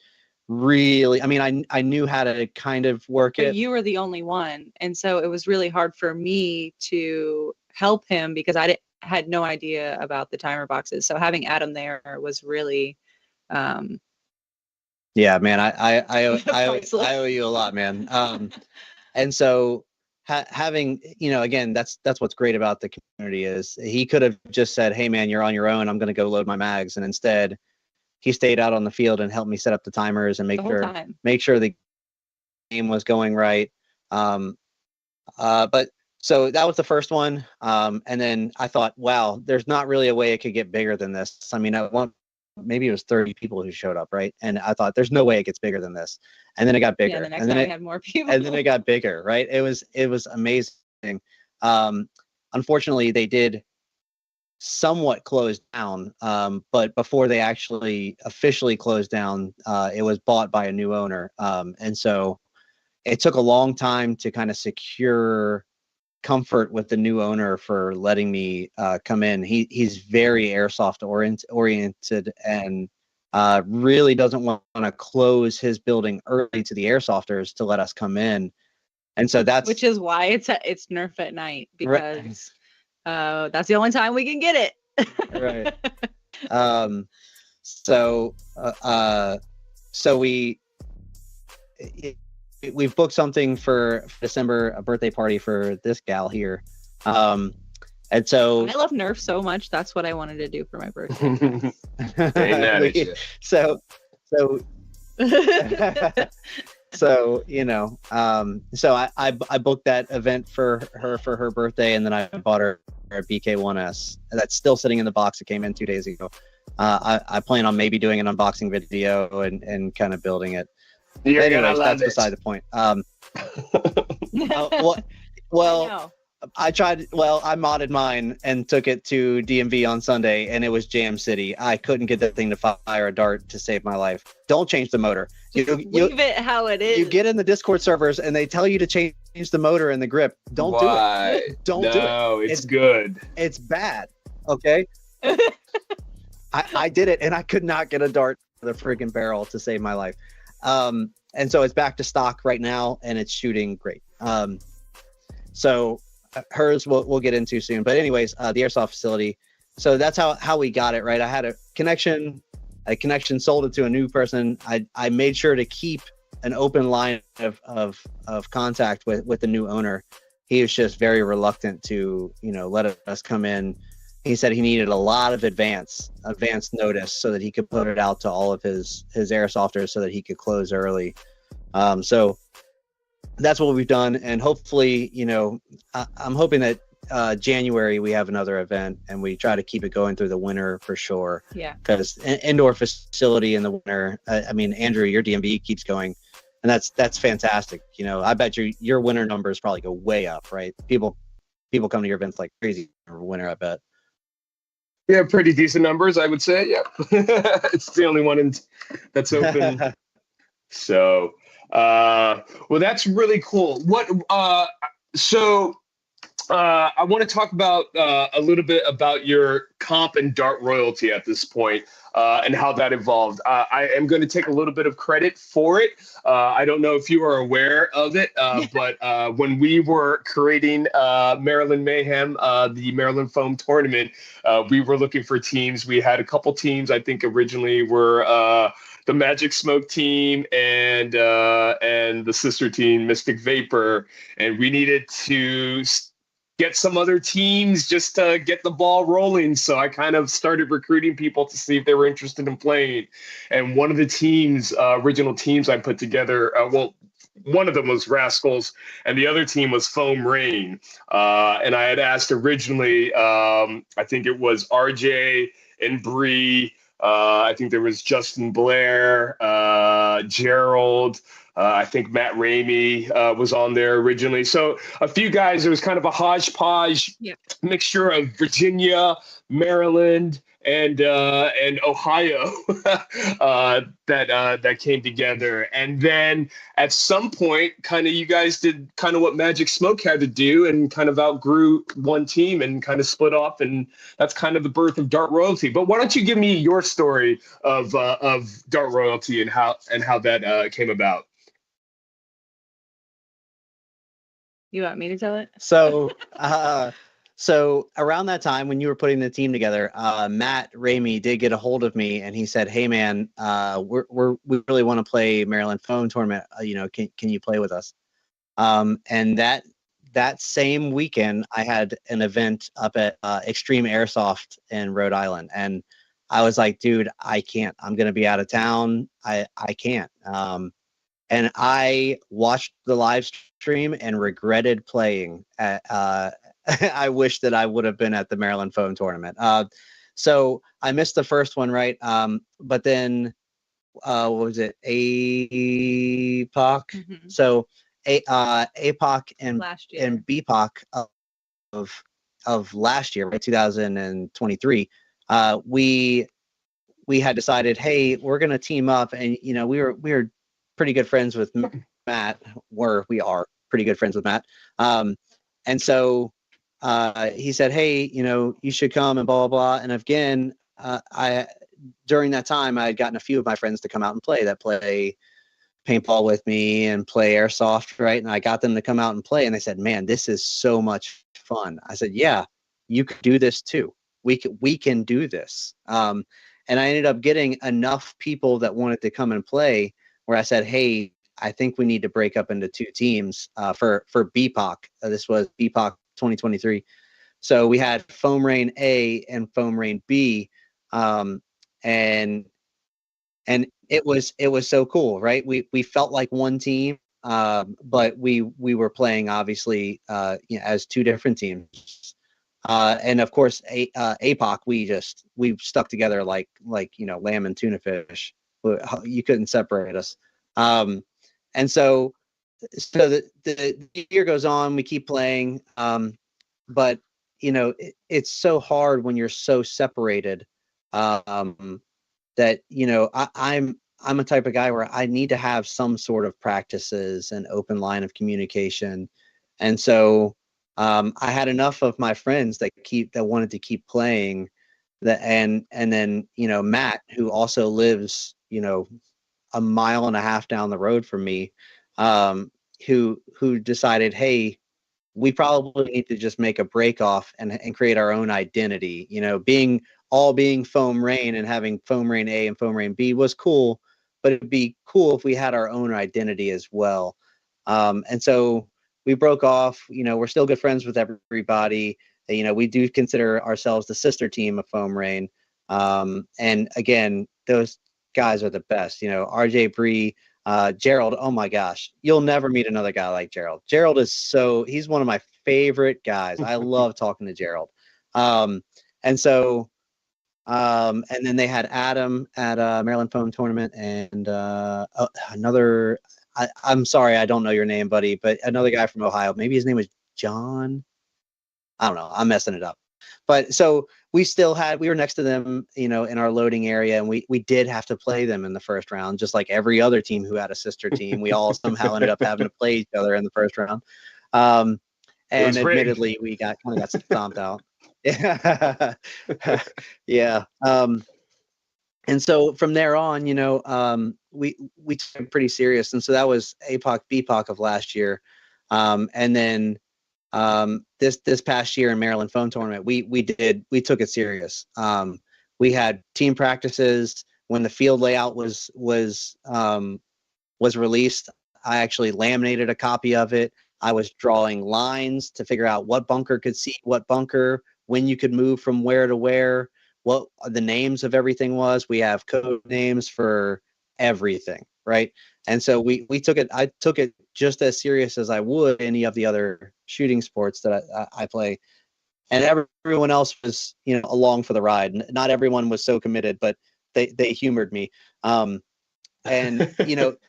really, I knew how to kind of work But it. you were the only one, and so it was really hard for me to help him because I had no idea about the timer boxes. So having Adam there was really Yeah, man, Priceless. I owe you a lot, man. And so having, again, that's what's great about the community is he could have just said, "Hey, man, you're on your own. I'm going to go load my mags," and instead he stayed out on the field and helped me set up the timers and The whole time. make sure the game was going right. But so that was the first one. And then I thought, wow, there's not really a way it could get bigger than this. I mean, maybe it was 30 people who showed up, right? And I thought, there's no way it gets bigger than this. And then it got bigger. Yeah, the next and then time I had more people. And then it got bigger, right? It was amazing. Unfortunately, they did somewhat close down, but before they actually officially closed down, it was bought by a new owner. And so it took a long time to kind of secure comfort with the new owner for letting me come in. He's very airsoft oriented and really doesn't want to close his building early to the airsofters to let us come in. And so which is why it's Nerf at night, because that's the only time we can get it. Right. So we've booked something for December, a birthday party for this gal here. And so I love Nerf so much. That's what I wanted to do for my birthday. so I booked that event for her birthday, and then I bought her a BK1S that's still sitting in the box. It came in 2 days ago. I plan on maybe doing an unboxing video and kind of building it. Anyways, that's beside the point. I modded mine and took it to DMV on Sunday, and it was Jam City. I couldn't get that thing to fire a dart to save my life. Don't change the motor. Leave it how it is. You get in the Discord servers and they tell you to change the motor and the grip. Don't do it. Don't do it. No, it's good. It's bad. Okay. I did it, and I could not get a dart for the freaking barrel to save my life. And so it's back to stock right now, and it's shooting great. So hers we'll get into soon. But anyways, the airsoft facility. So that's how we got it, right? I had a connection sold it to a new person. I made sure to keep an open line of contact with the new owner. He was just very reluctant to, let us come in. He said he needed a lot of advance notice so that he could put it out to all of his airsofters so that he could close early. So that's what we've done. And hopefully, I'm hoping that January we have another event, and we try to keep it going through the winter for sure. Yeah. Because indoor facility in the winter, I mean, Andrew, your DMV keeps going, and that's fantastic. I bet your winter numbers probably go way up, right? People come to your events like crazy for winter, I bet. Yeah, pretty decent numbers, I would say. Yeah, it's the only one that's open. So, well, that's really cool. I want to talk about a little bit about your comp and dart royalty at this point, and how that evolved. I am going to take a little bit of credit for it. I don't know if you are aware of it, but when we were creating Maryland Mayhem, the Maryland Foam tournament, we were looking for teams. We had a couple teams. I think originally were the Magic Smoke team and the sister team, Mystic Vapor, and we needed to get some other teams just to get the ball rolling. So I kind of started recruiting people to see if they were interested in playing. And one of the teams, original teams I put together, one of them was Rascals, and the other team was Foam Rain. And I had asked originally, I think it was RJ and Bree. I think there was Justin Blair, Gerald. I think Matt Ramey was on there originally. So a few guys, it was kind of a hodgepodge mixture of Virginia, Maryland, and Ohio that came together. And then at some point, kind of you guys did kind of what Magic Smoke had to do and kind of outgrew one team and kind of split off. And that's kind of the birth of Dart Royalty. But why don't you give me your story of Dart Royalty and how that came about? You want me to tell it? So So around that time when you were putting the team together, Matt Ramey did get a hold of me and he said, "Hey man, we really want to play Maryland Foam Tournament. Can you play with us?" And that same weekend, I had an event up at Extreme Airsoft in Rhode Island, and I was like, "Dude, I can't. I'm gonna be out of town. I can't." And I watched the live stream and regretted playing. I wish that I would have been at the Maryland Foam Tournament. So I missed the first one, right? But then, what was it? APOC. Mhm. So APOC and Last year. BPOC of last year, right, 2023. We had decided, hey, we're going to team up, and we were pretty good friends with Matt. We are pretty good friends with Matt, and so he said, hey, you should come and blah blah blah. And again, I during that time I had gotten a few of my friends to come out and play paintball with me and play airsoft, right? And I got them to come out and play, and they said, man, this is so much fun. I said, yeah, you could do this too. We can do this. And I ended up getting enough people that wanted to come and play where I said, hey, I think we need to break up into two teams for BPOC. This was BPOC 2023. So we had Foam Rain A and Foam Rain B. And it was so cool, right? We felt like one team, but we were playing obviously as two different teams. And of course, APOC, we stuck together like lamb and tuna fish. You couldn't separate us. And so the year goes on, we keep playing, but it's so hard when you're so separated. That I'm a type of guy where I need to have some sort of practices and open line of communication, and so I had enough of my friends that wanted to keep playing, and then Matt, who also lives a mile and a half down the road from me, who decided, hey, we probably need to just make a break off and create our own identity. Being Foam Rain and having Foam Rain A and Foam Rain B was cool, but it'd be cool if we had our own identity as well. And so we broke off. We're still good friends with everybody. We do consider ourselves the sister team of Foam Rain. And again, those guys are the best. RJ Bree, Gerald, oh my gosh, you'll never meet another guy like Gerald. Gerald he's one of my favorite guys. I love talking to Gerald. And so, and then they had Adam at Maryland Foam Tournament and another, I'm sorry, I don't know your name, buddy, but another guy from Ohio. Maybe his name was John. I don't know. I'm messing it up. But so we were next to them, in our loading area, and we did have to play them in the first round, just like every other team who had a sister team. We all somehow ended up having to play each other in the first round. And admittedly, we kind of got stomped out. Yeah. Yeah. And so from there on, we took it pretty serious. And so that was APOC, BPOC of last year. And then this past year in Maryland Foam Tournament, we took it serious. We had team practices when the field layout was released. I actually laminated a copy of it. I was drawing lines to figure out what bunker could see what bunker, when you could move from where to where, what the names of everything was. We have code names for everything, right? And so I took it just as serious as I would any of the other shooting sports that I play. And everyone else was, along for the ride. Not everyone was so committed, but they humored me. And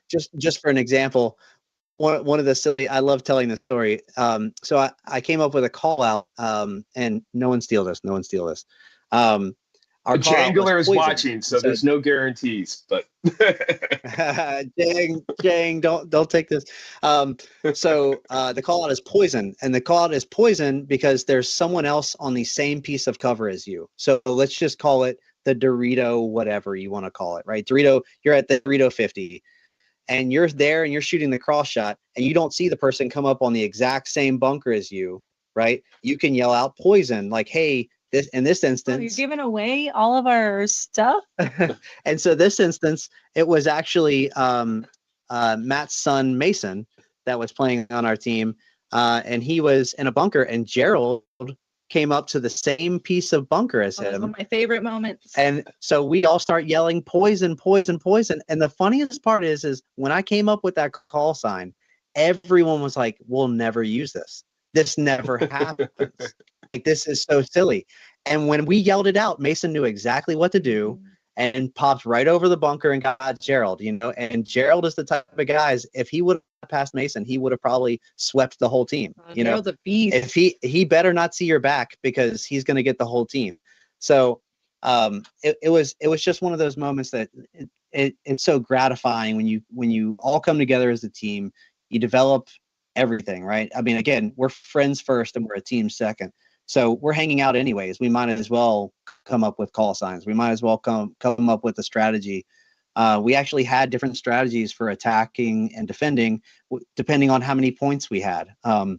just for an example, one of the silly, I love telling this story. So I came up with a call out, and no one steal this. Our Jangler is watching, so there's no guarantees. But Jang, don't take this. So the call out is poison, and the call out is poison because there's someone else on the same piece of cover as you. So let's just call it the Dorito, whatever you want to call it, right? Dorito, you're at the Dorito 50. And you're there and you're shooting the cross shot and you don't see the person come up on the exact same bunker as you, right? You can yell out poison, like, hey, this in this Oh, you're instance. giving away all of our stuff? And so this instance, it was actually Matt's son Mason that was playing on our team, and he was in a bunker, and Gerald came up to the same piece of bunker as Oh, that's one him. of my favorite moments. And so we all start yelling poison, poison, poison. And the funniest part is when I came up with that call sign, everyone was like, we'll never use this. This never happens. Like, this is so silly. And when we yelled it out, Mason knew exactly what to do and popped right over the bunker and got Gerald, and Gerald is the type of guys, if he would have passed Mason, he would have probably swept the whole team. Gerald's a beast. If he better not see your back, because he's going to get the whole team. So it was just one of those moments that it's so gratifying when you all come together as a team. You develop everything, right? I mean, again, we're friends first and we're a team second. So we're hanging out anyways. We might as well come up with call signs. We might as well come up with a strategy. We actually had different strategies for attacking and defending, depending on how many points we had. I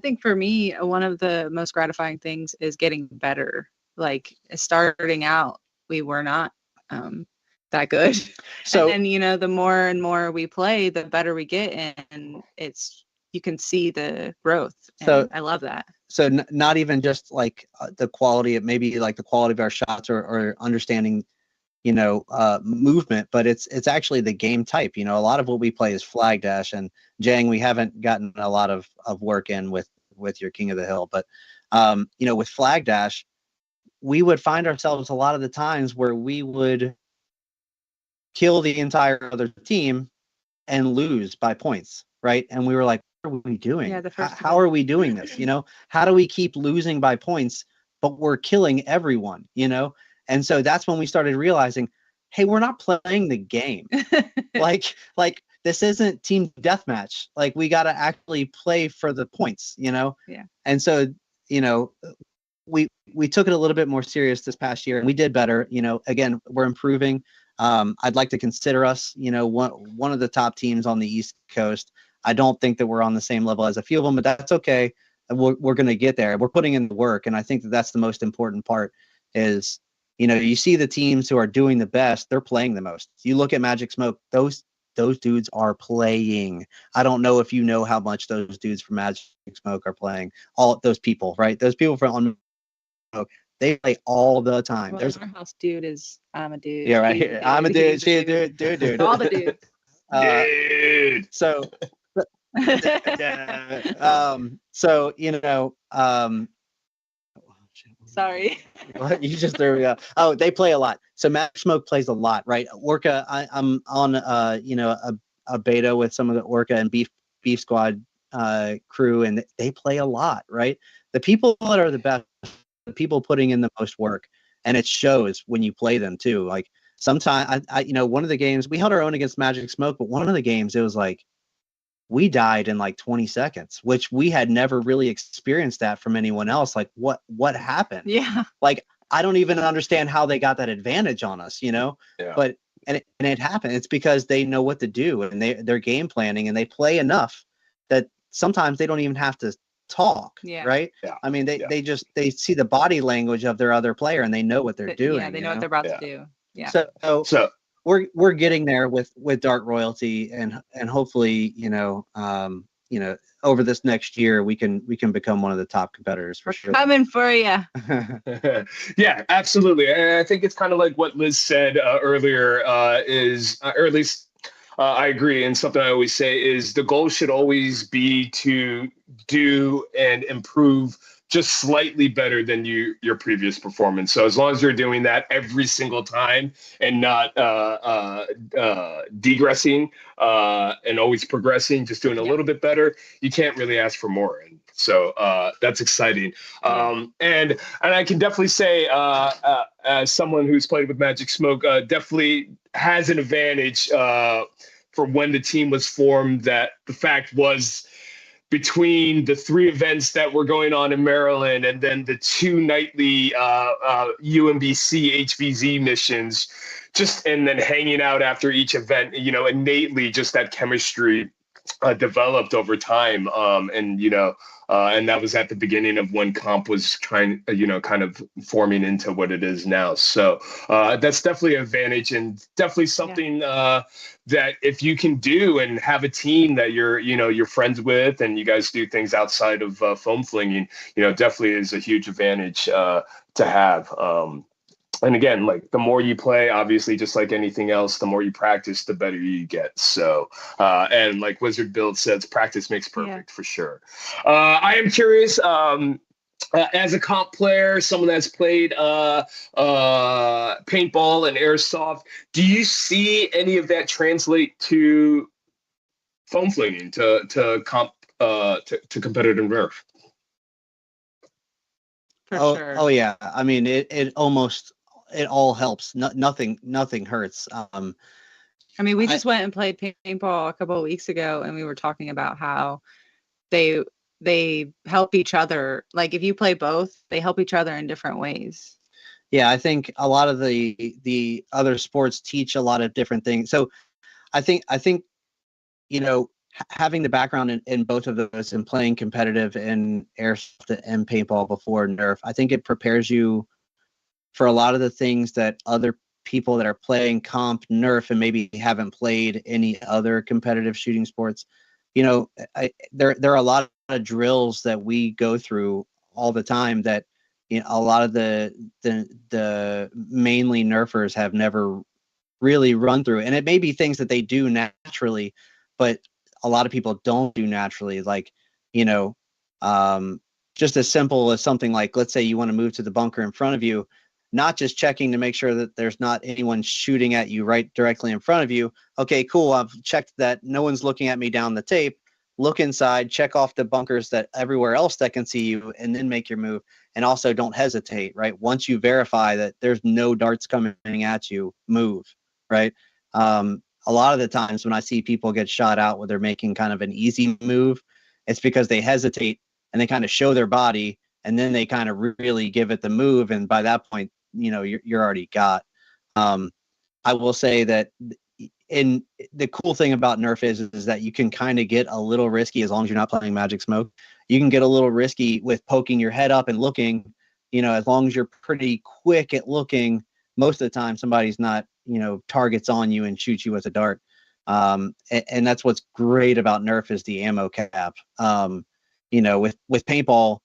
think for me, one of the most gratifying things is getting better. Like, starting out, we were not that good. So, and then, the more and more we play, the better we get, and you can see the growth. And So- I love that. So not even just like the quality of maybe like the quality of our shots or understanding, movement, but it's actually the game type. A lot of what we play is flag dash, and Jang, we haven't gotten a lot of work in with your King of the Hill, but with flag dash, we would find ourselves a lot of the times where we would kill the entire other team and lose by points, right? And we were like, what are we doing? Yeah, how are we doing this? How do we keep losing by points, but we're killing everyone, And so that's when we started realizing, hey, we're not playing the game. like this isn't team deathmatch. Like, we got to actually play for the points, Yeah. And so, we took it a little bit more serious this past year, and we did better. Again, we're improving. I'd like to consider us, one of the top teams on the East Coast. I don't think that we're on the same level as a few of them, but that's okay. We're going to get there. We're putting in the work, and I think that's the most important part. Is you see the teams who are doing the best, they're playing the most. You look at Magic Smoke; those dudes are playing. I don't know if you know how much those dudes from Magic Smoke are playing. All those people, right? Those people from they play all the time. Well, There's our house dude is I'm a dude. yeah, right here. I'm a dude. She a dude. All the dudes. Dude. So, Sorry. you just there we go. Oh, they play a lot. So Magic Smoke plays a lot, right? Orca, I'm on a beta with some of the Orca and Beef Squad crew, and they play a lot, right? The people that are the best, the people putting in the most work, and it shows when you play them too. Like, sometimes I one of the games we held our own against Magic Smoke, but one of the games it was like we died in like 20 seconds, which we had never really experienced that from anyone else. Like, what happened? Yeah. Like, I don't even understand how they got that advantage on us, Yeah. But it happened. It's because they know what to do, and they're game planning, and they play enough that sometimes they don't even have to talk. Yeah. Right. Yeah. I mean, they see the body language of their other player, and they know what they're doing. Yeah, they know what they're about to do. Yeah. So we're getting there with Dark Royalty, and hopefully, over this next year we can become one of the top competitors for sure. Coming for you. Yeah, absolutely. And I think it's kind of like what Liz said earlier, or at least I agree. And something I always say is the goal should always be to do and improve just slightly better than your previous performance. So as long as you're doing that every single time and not degressing and always progressing, just doing a little bit better, you can't really ask for more. And so that's exciting. And I can definitely say, as someone who's played with Magic Smoke, definitely has an advantage for when the team was formed. That the fact was, between the 3 events that were going on in Maryland and then the 2 nightly UMBC HVZ missions, and then hanging out after each event, innately just that chemistry developed over time. And that was at the beginning of when comp was trying, kind of forming into what it is now. So that's definitely an advantage, and definitely something that if you can do and have a team that you're friends with, and you guys do things outside of foam flinging, definitely is a huge advantage to have. And again, like the more you play, obviously, just like anything else, the more you practice, the better you get. So, and like Wizard Build says, practice makes perfect for sure. I am curious, as a comp player, someone that's played paintball and airsoft, do you see any of that translate to foam flinging, to comp, to competitive Nerf? For sure. Oh yeah. I mean, it all helps. Nothing hurts. I mean, we just went and played paintball a couple of weeks ago, and we were talking about how they help each other. Like if you play both, they help each other in different ways. Yeah, I think a lot of the other sports teach a lot of different things. So I think having the background in both of those and playing competitive in airsoft and paintball before Nerf, I think it prepares you for a lot of the things that other people that are playing comp, Nerf, and maybe haven't played any other competitive shooting sports. There are a lot of drills that we go through all the time that a lot of the mainly Nerfers have never really run through, and it may be things that they do naturally, but a lot of people don't do naturally. Like just as simple as something like, let's say you want to move to the bunker in front of you, not just checking to make sure that there's not anyone shooting at you right directly in front of you. Okay, cool. I've checked that no one's looking at me down the tape. Look inside, check off the bunkers that everywhere else that can see you, and then make your move. And also don't hesitate, right? Once you verify that there's no darts coming at you, move, right? A lot of the times when I see people get shot out where they're making kind of an easy move, it's because they hesitate and they kind of show their body, and then they kind of really give it the move. And by that point, you're already got. I will say that in the cool thing about Nerf is that you can kind of get a little risky as long as you're not playing Magic Smoke. You can get a little risky with poking your head up and looking, as long as you're pretty quick at looking, most of the time somebody's not, targets on you and shoots you with a dart. And that's what's great about Nerf is the ammo cap. With paintball,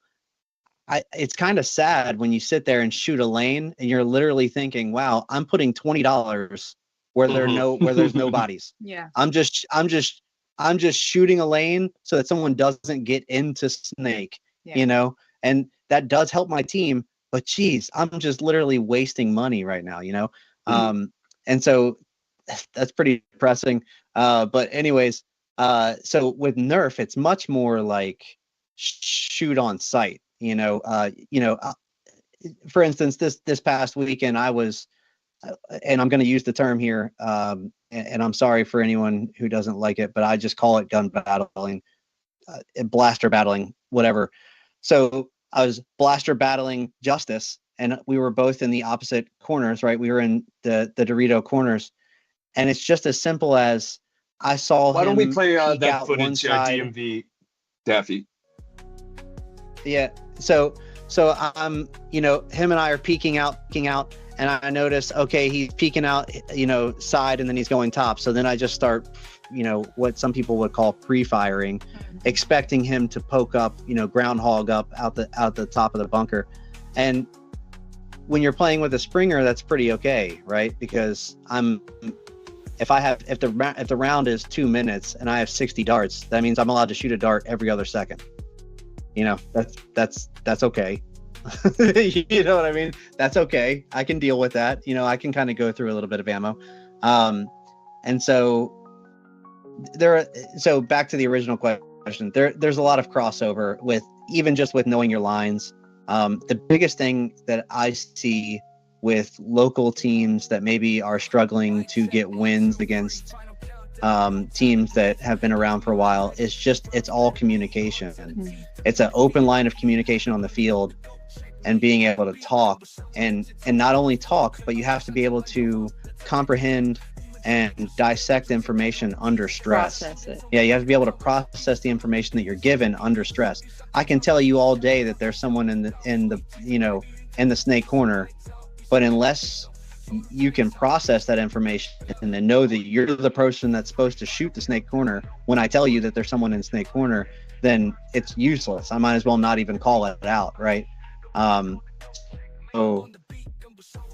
it's kind of sad when you sit there and shoot a lane and you're literally thinking, wow, I'm putting $20 where there's no bodies. Yeah. I'm just shooting a lane so that someone doesn't get into snake, and that does help my team, but geez, I'm just literally wasting money right now, and so that's pretty depressing. But anyways, so with Nerf, it's much more like shoot on sight. For instance, this past weekend, I was, and I'm going to use the term here, and I'm sorry for anyone who doesn't like it, but I just call it gun battling, blaster battling, whatever. So I was blaster battling Justice, and we were both in the opposite corners, right? We were in the Dorito corners, and it's just as simple as I saw. Why don't we play that footage, DMV, Daffy? Yeah. So I'm, him and I are peeking out, and I notice, okay, he's peeking out, side, and then he's going top. So then I just start, what some people would call pre-firing, expecting him to poke up, groundhog up out the top of the bunker. And when you're playing with a Springer, that's pretty okay, right? Because if the round is 2 minutes and I have 60 darts, that means I'm allowed to shoot a dart every other second. That's okay. You know what I mean? That's okay. I can deal with that. I can kind of go through a little bit of ammo. And so back to the original question, there's a lot of crossover with even just with knowing your lines. The biggest thing that I see with local teams that maybe are struggling to get wins against teams that have been around for a while is it's all communication. Mm-hmm. It's an open line of communication on the field and being able to talk and not only talk, but you have to be able to comprehend and dissect information under stress. Process it. Yeah, you have to be able to process the information that you're given under stress. I can tell you all day that there's someone in the snake corner, but unless you can process that information and then know that you're the person that's supposed to shoot the snake corner when I tell you that there's someone in snake corner, then it's useless. I might as well not even call it out, right? So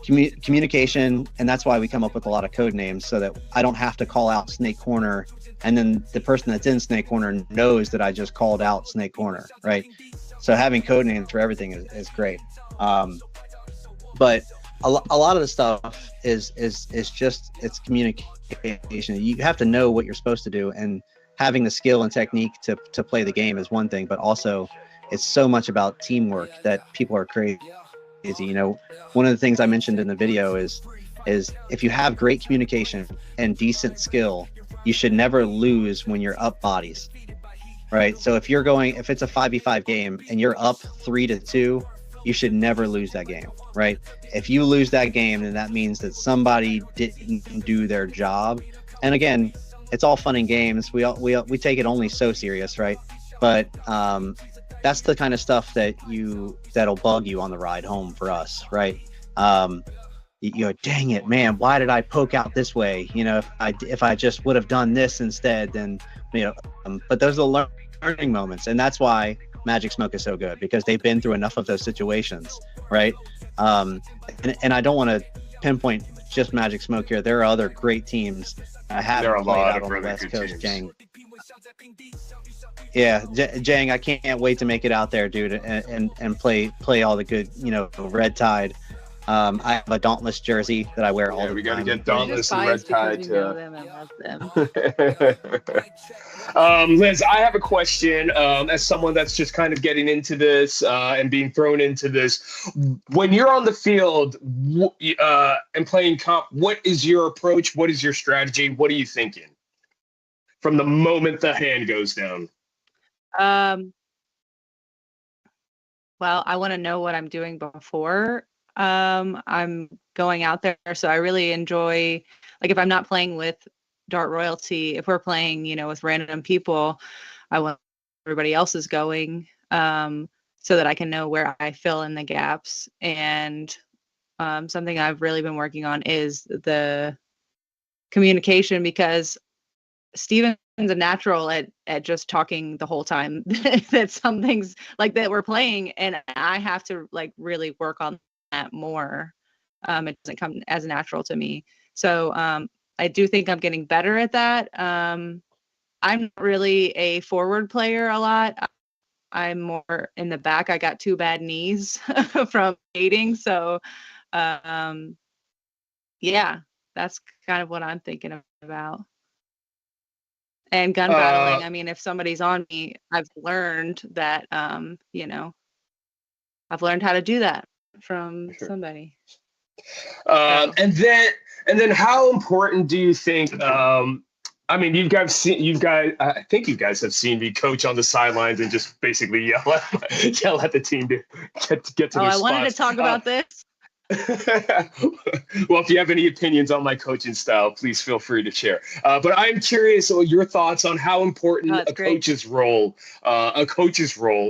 communication, and that's why we come up with a lot of code names, so that I don't have to call out snake corner and then the person that's in snake corner knows that I just called out snake corner, right? So having code names for everything is great. But a lot of the stuff is just, it's communication. You have to know what you're supposed to do, and having the skill and technique to play the game is one thing, but also it's so much about teamwork that people are crazy. You know, one of the things I mentioned in the video is if you have great communication and decent skill, you should never lose when you're up bodies, right? So if it's a 5v5 game and you're up 3-2, you should never lose that game, right? If you lose that game, then that means that somebody didn't do their job. And again, it's all fun and games. We take it only so serious, right? But that's the kind of stuff that'll bug you on the ride home for us, right? You go, dang it, man, why did I poke out this way? You know, if I just would have done this instead, then, but those are the learning moments, and that's why Magic Smoke is so good, because they've been through enough of those situations, right? And I don't want to pinpoint just Magic Smoke here. There are other great teams. I haven't played out on the West Coast, Jang. Yeah, Jang, I can't wait to make it out there, dude, and play all the good, Red Tide. I have a Dauntless jersey that I wear all the time. We got to get Dauntless and Red Tide. We know them and love them. Liz, I have a question. As someone that's just kind of getting into this and being thrown into this, when you're on the field and playing comp, what is your approach? What is your strategy? What are you thinking from the moment the hand goes down? Well, I want to know what I'm doing before I'm going out there. So I really enjoy, like, if I'm not playing with Dart Royalty, if we're playing, with random people, I want everybody else is going, so that I can know where I fill in the gaps. And something I've really been working on is the communication, because Steven's a natural at just talking the whole time that some things like that we're playing, and I have to really work on that more. It doesn't come as natural to me. So I do think I'm getting better at that. I'm not really a forward player a lot. I'm more in the back. I got 2 bad knees from skating. So yeah, that's kind of what I'm thinking about. And gun battling. I mean, if somebody's on me, I've learned that, I've learned how to do that from somebody. And then how important do you think, I think you guys have seen me coach on the sidelines and just basically yell at the team to get to their spots. I wanted to talk about this. Well, if you have any opinions on my coaching style, please feel free to share. But I'm curious your thoughts on how important a coach's role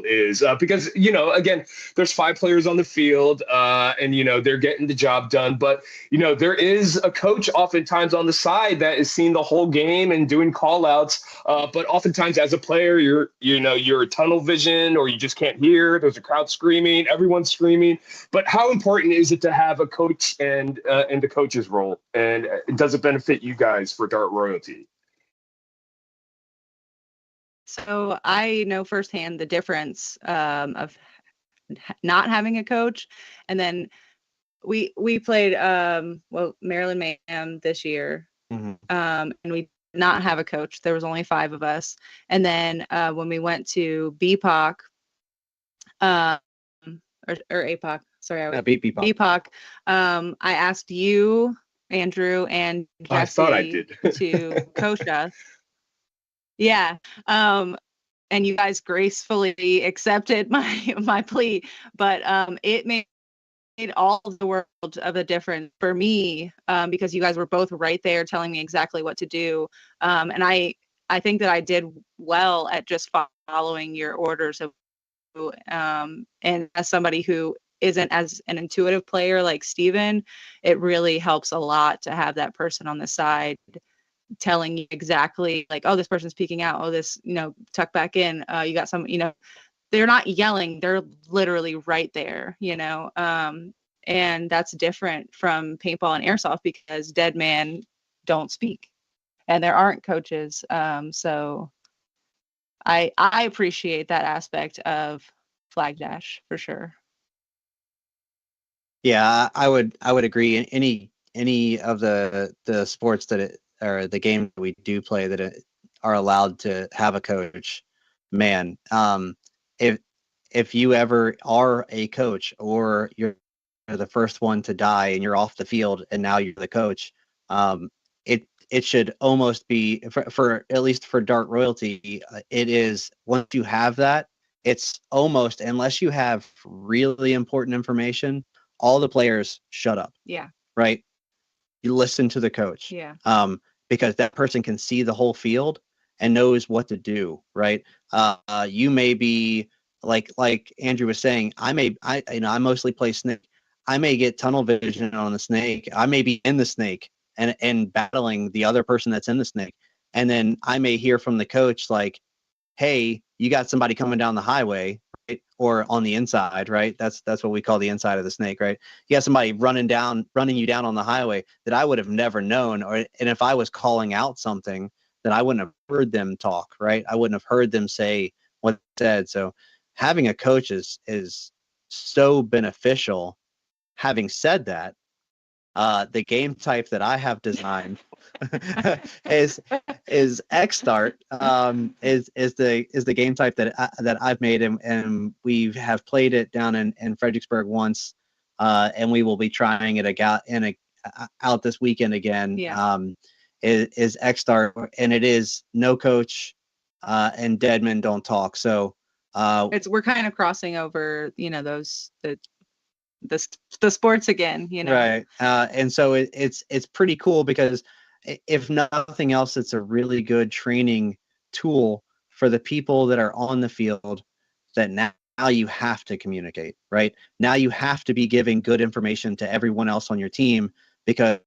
is, because again, there's 5 players on the field, and they're getting the job done. But there is a coach oftentimes on the side that is seeing the whole game and doing call outs. But oftentimes as a player, you're tunnel vision, or you just can't hear. There's a crowd screaming, everyone's screaming. But how important is it to have a coach and the coach's role, and does it benefit you guys for Dart Royalty? So I know firsthand the difference of not having a coach, and then we played Maryland Mayhem this year, and we did not have a coach. There was only 5 of us, and then when we went to BPOC, or APOC. Sorry, I beat BPOC. I asked you, Andrew, and Jesse I thought I did. to coach us. Yeah. And you guys gracefully accepted my plea, but it made all the world of a difference for me, because you guys were both right there telling me exactly what to do. And I think that I did well at just following your orders of, and as somebody who isn't as an intuitive player like Steven, it really helps a lot to have that person on the side telling you exactly, like, oh, this person's peeking out. Oh, this, tuck back in. You got some, they're not yelling. They're literally right there, and that's different from paintball and airsoft because dead man don't speak and there aren't coaches. So I appreciate that aspect of Flag Dash for sure. Yeah, I would agree. Any of the sports or the game that we do play are allowed to have a coach, man. If you ever are a coach or you're the first one to die and you're off the field and now you're the coach, it should almost be for at least for Dark Royalty. It is, once you have that, it's almost, unless you have really important information, all the players shut up. Yeah. Right. You listen to the coach. Yeah. Because that person can see the whole field and knows what to do. Right. You may be like Andrew was saying, I mostly play snake. I may get tunnel vision on the snake. I may be in the snake and battling the other person that's in the snake. And then I may hear from the coach, like, hey, you got somebody coming down the highway, right? Or on the inside, right? That's what we call the inside of the snake, right? You got somebody running you down on the highway that I would have never known. And if I was calling out something, then I wouldn't have heard them talk, right? I wouldn't have heard them say what they said. So having a coach is so beneficial. Having said that, the game type that I have designed is Xstart. Is the game type that I've made, and we have played it down in Fredericksburg once, and we will be trying it out this weekend again. Yeah. Is Xstart, and it is no coach, and dead men don't talk. So we're kind of crossing over, the sports again, Right. And so it's pretty cool because if nothing else, it's a really good training tool for the people that are on the field that now you have to communicate, right? Now you have to be giving good information to everyone else on your team, because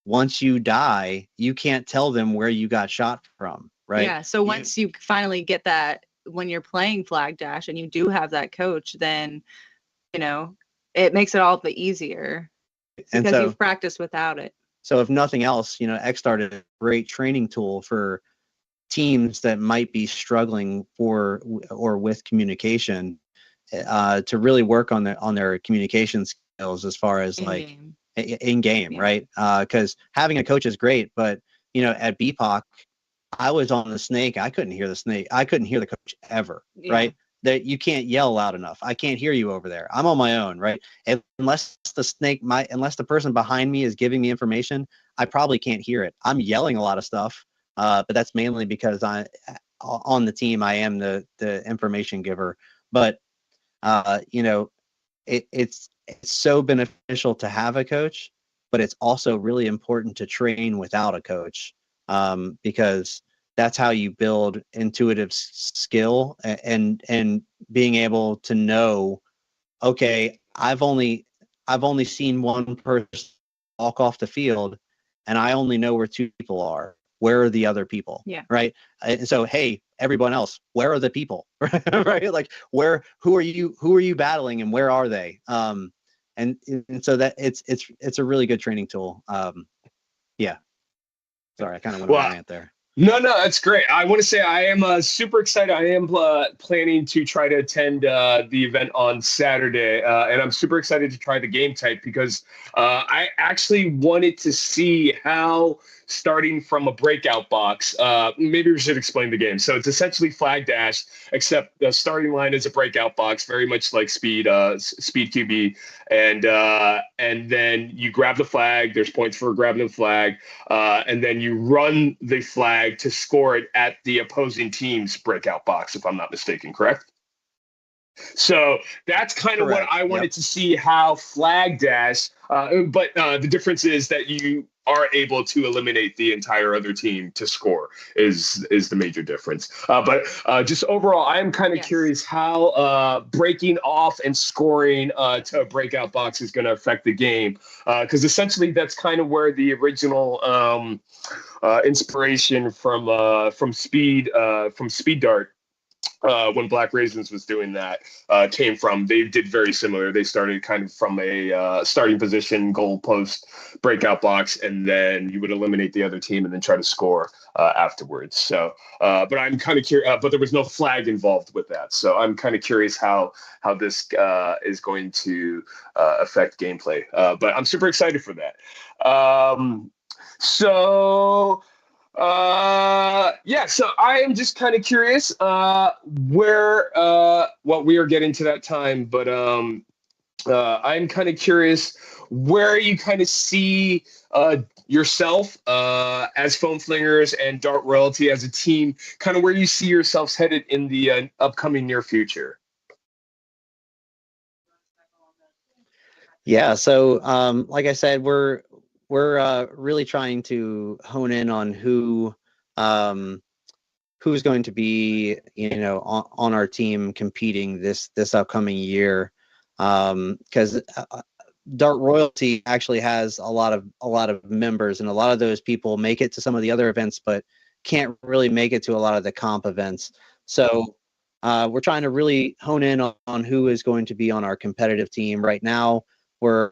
once you die, you can't tell them where you got shot from, right? Yeah. So once you finally get that, when you're playing Flag Dash and you do have that coach, then, it makes it all the easier because you've practiced without it. So if nothing else, Xstart is a great training tool for teams that might be struggling with communication, to really work on their communication skills as far as in game, yeah. Right? Because having a coach is great, but at BPOC, I was on the snake. I couldn't hear the snake. I couldn't hear the coach ever, yeah. Right? That you can't yell loud enough. I can't hear you over there. I'm on my own, right? Unless the person behind me is giving me information, I probably can't hear it. I'm yelling a lot of stuff, but that's mainly because on the team, I am the information giver. But it's so beneficial to have a coach, but it's also really important to train without a coach, because that's how you build intuitive skill and being able to know, okay, I've only seen one person walk off the field, and I only know where two people are. Where are the other people? Yeah. Right. And so, hey, everyone else, where are the people? Right. Like, who are you battling, and where are they? And so that it's a really good training tool. Yeah. Sorry, I kind of went on a rant there. No, that's great. I want to say I am super excited. I am planning to try to attend the event on Saturday, and I'm super excited to try the game type because I actually wanted to see how, starting from a breakout box, maybe we should explain the game. So it's essentially Flag Dash, except the starting line is a breakout box, very much like Speed QB, and then you grab the flag. There's points for grabbing the flag, and then you run the flag to score it at the opposing team's breakout box, if I'm not mistaken, correct? So that's kind of what Correct. I wanted Yep. to see how Flag Dash, but the difference is that you are able to eliminate the entire other team to score is the major difference. But just overall, I am kind of Yes. curious how breaking off and scoring to a breakout box is going to affect the game, because essentially that's kind of where the original inspiration from Speed Dart, when Black Raisins was doing that, came from. They did very similar. They started kind of from a starting position, goal post, breakout box, and then you would eliminate the other team and then try to score afterwards. So, but I'm kind of curious. But there was no flag involved with that, so I'm kind of curious how this is going to affect gameplay. But I'm super excited for that. So yeah, so I am just kind of curious where what we are getting to that time, but I'm kind of curious where you kind of see yourself as Foam Flingers and Dart Royalty as a team, kind of where you see yourselves headed in the upcoming near future. Yeah. So, like I said, we're really trying to hone in on who's going to be, on our team competing this upcoming year. Because Dart Royalty actually has a lot of members, and a lot of those people make it to some of the other events, but can't really make it to a lot of the comp events. So we're trying to really hone in on who is going to be on our competitive team. Right now, we're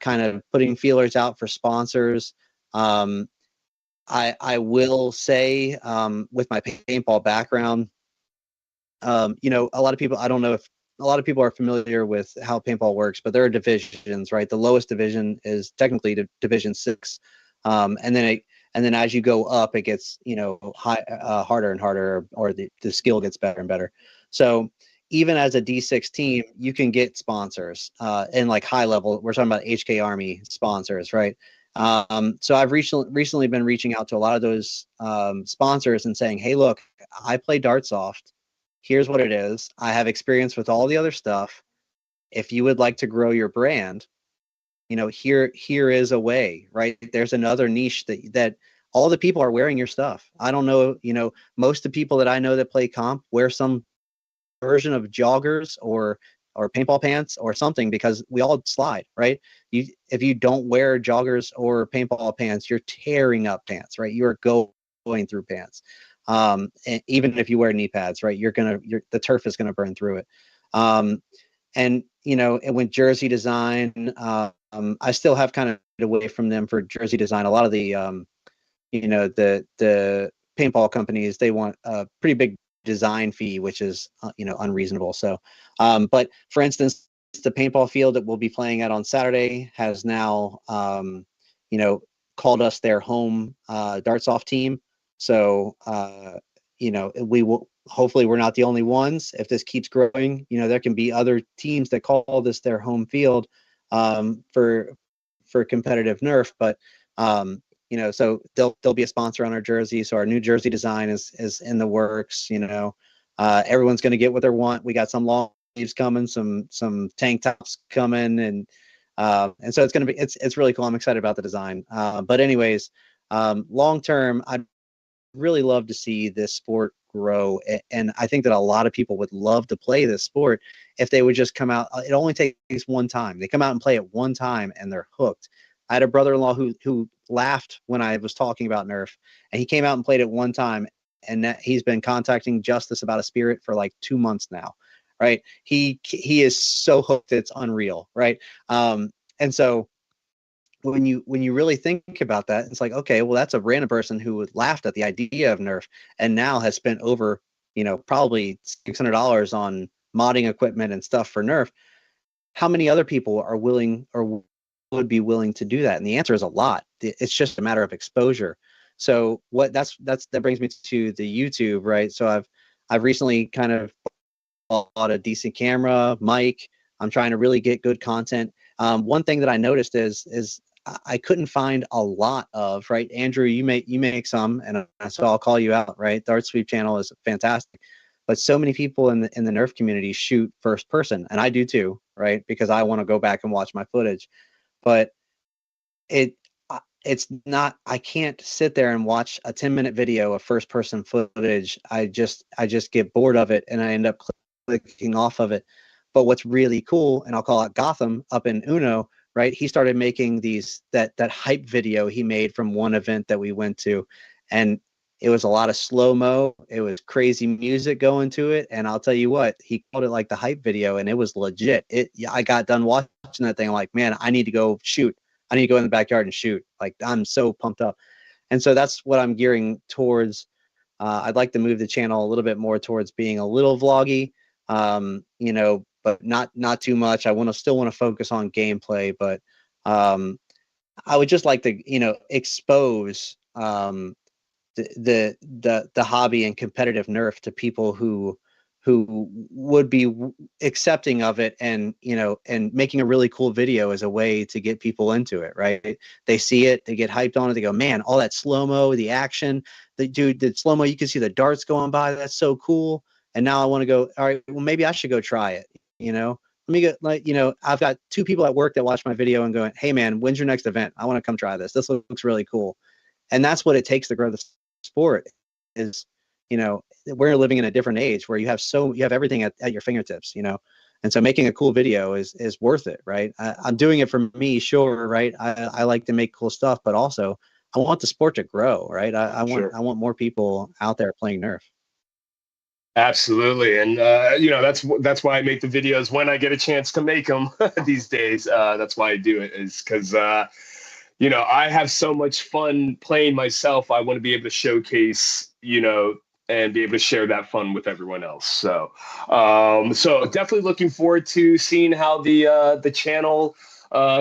kind of putting feelers out for sponsors. I will say, with my paintball background, a lot of people, I don't know if a lot of people are familiar with how paintball works, but there are divisions, right? The lowest division is technically Division 6. And then as you go up, it gets, harder and harder, or the skill gets better and better. So even as a D6 team, you can get sponsors, in like high level. We're talking about HK Army sponsors, right? So I've recently been reaching out to a lot of those sponsors and saying, hey, look, I play Dartsoft. Here's what it is. I have experience with all the other stuff. If you would like to grow your brand, here is a way, right? There's another niche that all the people are wearing your stuff. I don't know, most of the people that I know that play comp wear some version of joggers or paintball pants or something, because we all slide, right? If you don't wear joggers or paintball pants, you're tearing up pants, right? You are going through pants. And even if you wear knee pads, right, the turf is gonna burn through it. And with jersey design, I still have kind of away from them for jersey design. A lot of the the paintball companies, they want a pretty big design fee, which is unreasonable. So, but for instance, the paintball field that we'll be playing at on Saturday has now called us their home Dartsoft team. So we will, hopefully we're not the only ones. If this keeps growing, there can be other teams that call this their home field for competitive Nerf. But so they'll be a sponsor on our jersey. So our new jersey design is in the works. Everyone's going to get what they want. We got some long sleeves coming, some tank tops coming, and so it's going to be it's really cool. I'm excited about the design. But anyways, long term, I'd really love to see this sport grow, and I think that a lot of people would love to play this sport if they would just come out. It only takes one time. They come out and play it one time and they're hooked. I had a brother-in-law who laughed when I was talking about Nerf, and he came out and played it one time, and he's been contacting Justice about a spirit for like 2 months now, right? He is so hooked, it's unreal, right? And so when you really think about that, it's like, okay, well, that's a random person who laughed at the idea of Nerf and now has spent over, probably $600 on modding equipment and stuff for Nerf. How many other people are willing or would be willing to do that? And the answer is a lot. It's just a matter of exposure. So that brings me to the YouTube, right? So I've recently kind of bought a decent camera, mic. I'm trying to really get good content. One thing that I noticed is I couldn't find a lot of, right? Andrew, you make some, and so I'll call you out, right? The Art Sweep channel is fantastic. but so many people in the Nerf community shoot first person, and I do too, right? Because I want to go back and watch my footage, but it's not, I can't sit there and watch a 10-minute video of first person footage. I just get bored of it and I end up clicking off of it. But what's really cool, and I'll call it Gotham up in Uno, right? He started making that hype video he made from one event that we went to, and it was a lot of slow-mo. It was crazy music going to it, and I'll tell you what, he called it like the hype video, and it was legit. I got done watching that thing, I'm like, man, I need to go shoot. I need to go in the backyard and shoot. Like, I'm so pumped up. And so that's what I'm gearing towards. I'd like to move the channel a little bit more towards being a little vloggy, but not too much. I still want to focus on gameplay, but I would just like to, expose the hobby and competitive Nerf to people who would be accepting of it, and making a really cool video as a way to get people into it, right? They see it, they get hyped on it, they go, man, all that slow-mo, the action, the slow-mo, you can see the darts going by, that's so cool. And now I want to go, all right, well, maybe I should go try it, let me get, I've got 2 people at work that watch my video and going, hey man, when's your next event? I want to come try this looks really cool. And that's what it takes to grow the sport. Is we're living in a different age where you have everything at your fingertips, and so making a cool video is worth it, right? I'm doing it for me, sure, right? I like to make cool stuff, but also I want the sport to grow, right? I want more people out there playing Nerf. Absolutely, and that's why I make the videos when I get a chance to make them these days. That's why I do it, is because I have so much fun playing myself. I want to be able to showcase, and be able to share that fun with everyone else. So, so definitely looking forward to seeing how the channel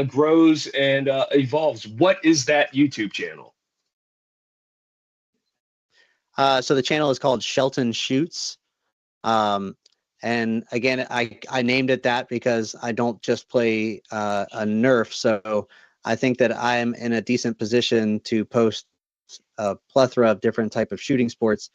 grows and evolves. What is that YouTube channel? So the channel is called Shelton Shoots. And again, I named it that because I don't just play a Nerf. So I think that I am in a decent position to post a plethora of different type of shooting sports,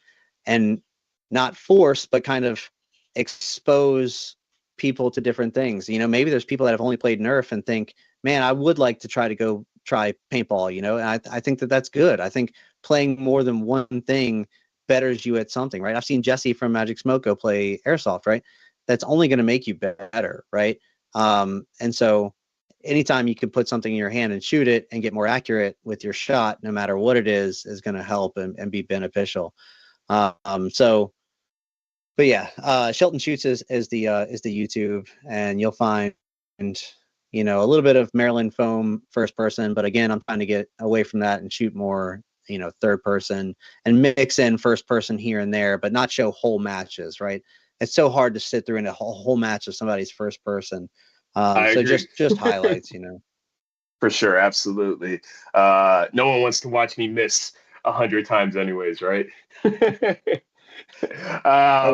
and not force, but kind of expose people to different things. Maybe there's people that have only played Nerf and think, man, I would like to try paintball, and I think that that's good. I think playing more than one thing betters you at something, right? I've seen Jesse from Magic Smoke go play airsoft, right? That's only going to make you better, right? And so anytime you can put something in your hand and shoot it and get more accurate with your shot, no matter what it is going to help and be beneficial. But yeah, Shelton Shoots is the YouTube, and you'll find, a little bit of Maryland foam first person, but again, I'm trying to get away from that and shoot more, third person, and mix in first person here and there, but not show whole matches, right? It's so hard to sit through in a whole match of somebody's first person. I so agree. just highlights, For sure, absolutely. No one wants to watch me miss 100 times, anyways, right? Or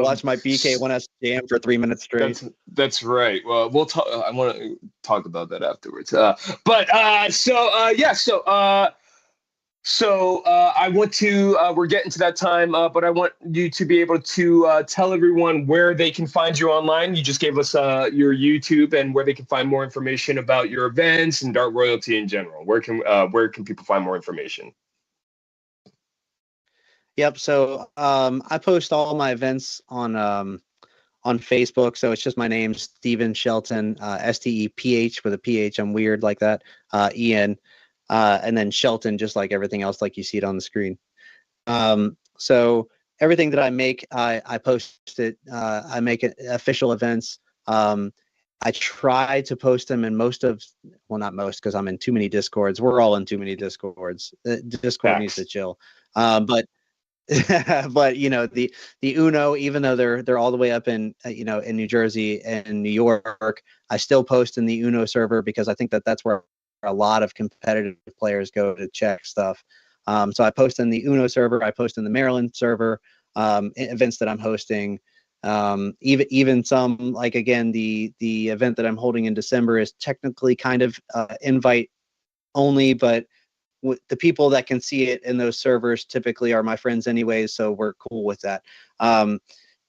watch my BK1S jam for 3 minutes straight. That's right. Well, we'll talk. I want to talk about that afterwards. So I want to. We're getting to that time, but I want you to be able to tell everyone where they can find you online. You just gave us your YouTube and where they can find more information about your events and Dart Royalty in general. Where can people find more information? Yep. So I post all my events on Facebook. So it's just my name, Steven Shelton, STEPH with a PH. I'm weird like that. EN. And then Shelton, just like everything else, like you see it on the screen. So everything that I make, I post it. I make it official events. I try to post them in not most, because I'm in too many Discords. We're all in too many Discords. Discord needs to chill. But the Uno, even though they're all the way up in in New Jersey and New York, I still post in the Uno server because I think that that's where a lot of competitive players go to check stuff. So I post in the Uno server, I post in the Maryland server, events that I'm hosting. Even some, like, again, the event that I'm holding in December is technically kind of invite only, but the people that can see it in those servers typically are my friends anyways, so we're cool with that.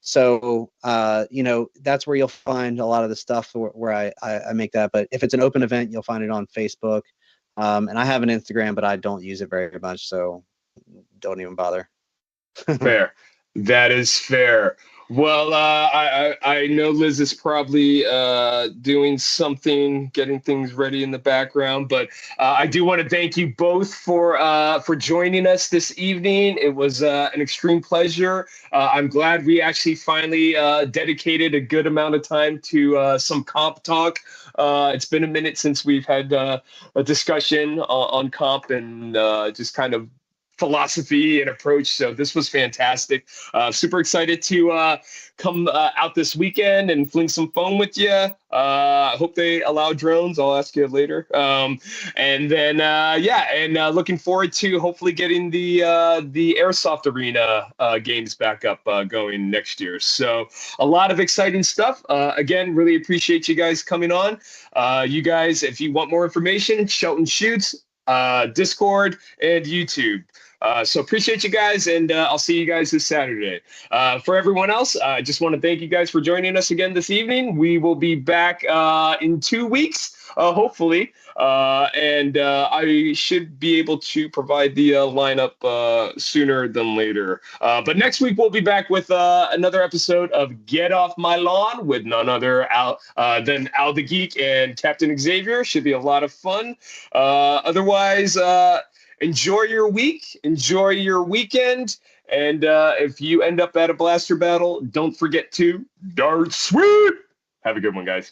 So, that's where you'll find a lot of the stuff where I make that. But if it's an open event, you'll find it on Facebook. And I have an Instagram, but I don't use it very much. So don't even bother. Fair. That is fair. Well, I know Liz is probably doing something, getting things ready in the background, but I do want to thank you both for joining us this evening. It was an extreme pleasure. I'm glad we actually finally dedicated a good amount of time to some comp talk. It's been a minute since we've had a discussion on comp and just kind of philosophy and approach. So this was fantastic. Super excited to come out this weekend and fling some foam with you. I hope they allow drones. I'll ask you later. And then looking forward to hopefully getting the Airsoft Arena games back up going next year. So a lot of exciting stuff. Again, really appreciate you guys coming on. You guys, if you want more information, Shelton Shoots, Discord, and YouTube. So appreciate you guys, and I'll see you guys this Saturday. For everyone else, I just want to thank you guys for joining us again this evening. We will be back in 2 weeks, hopefully, and I should be able to provide the lineup sooner than later. But next week, we'll be back with another episode of Get Off My Lawn with none other than Al the Geek and Captain Xavier. Should be a lot of fun. Otherwise, enjoy your week, enjoy your weekend, and if you end up at a blaster battle, don't forget to dart sweet. Have a good one, guys.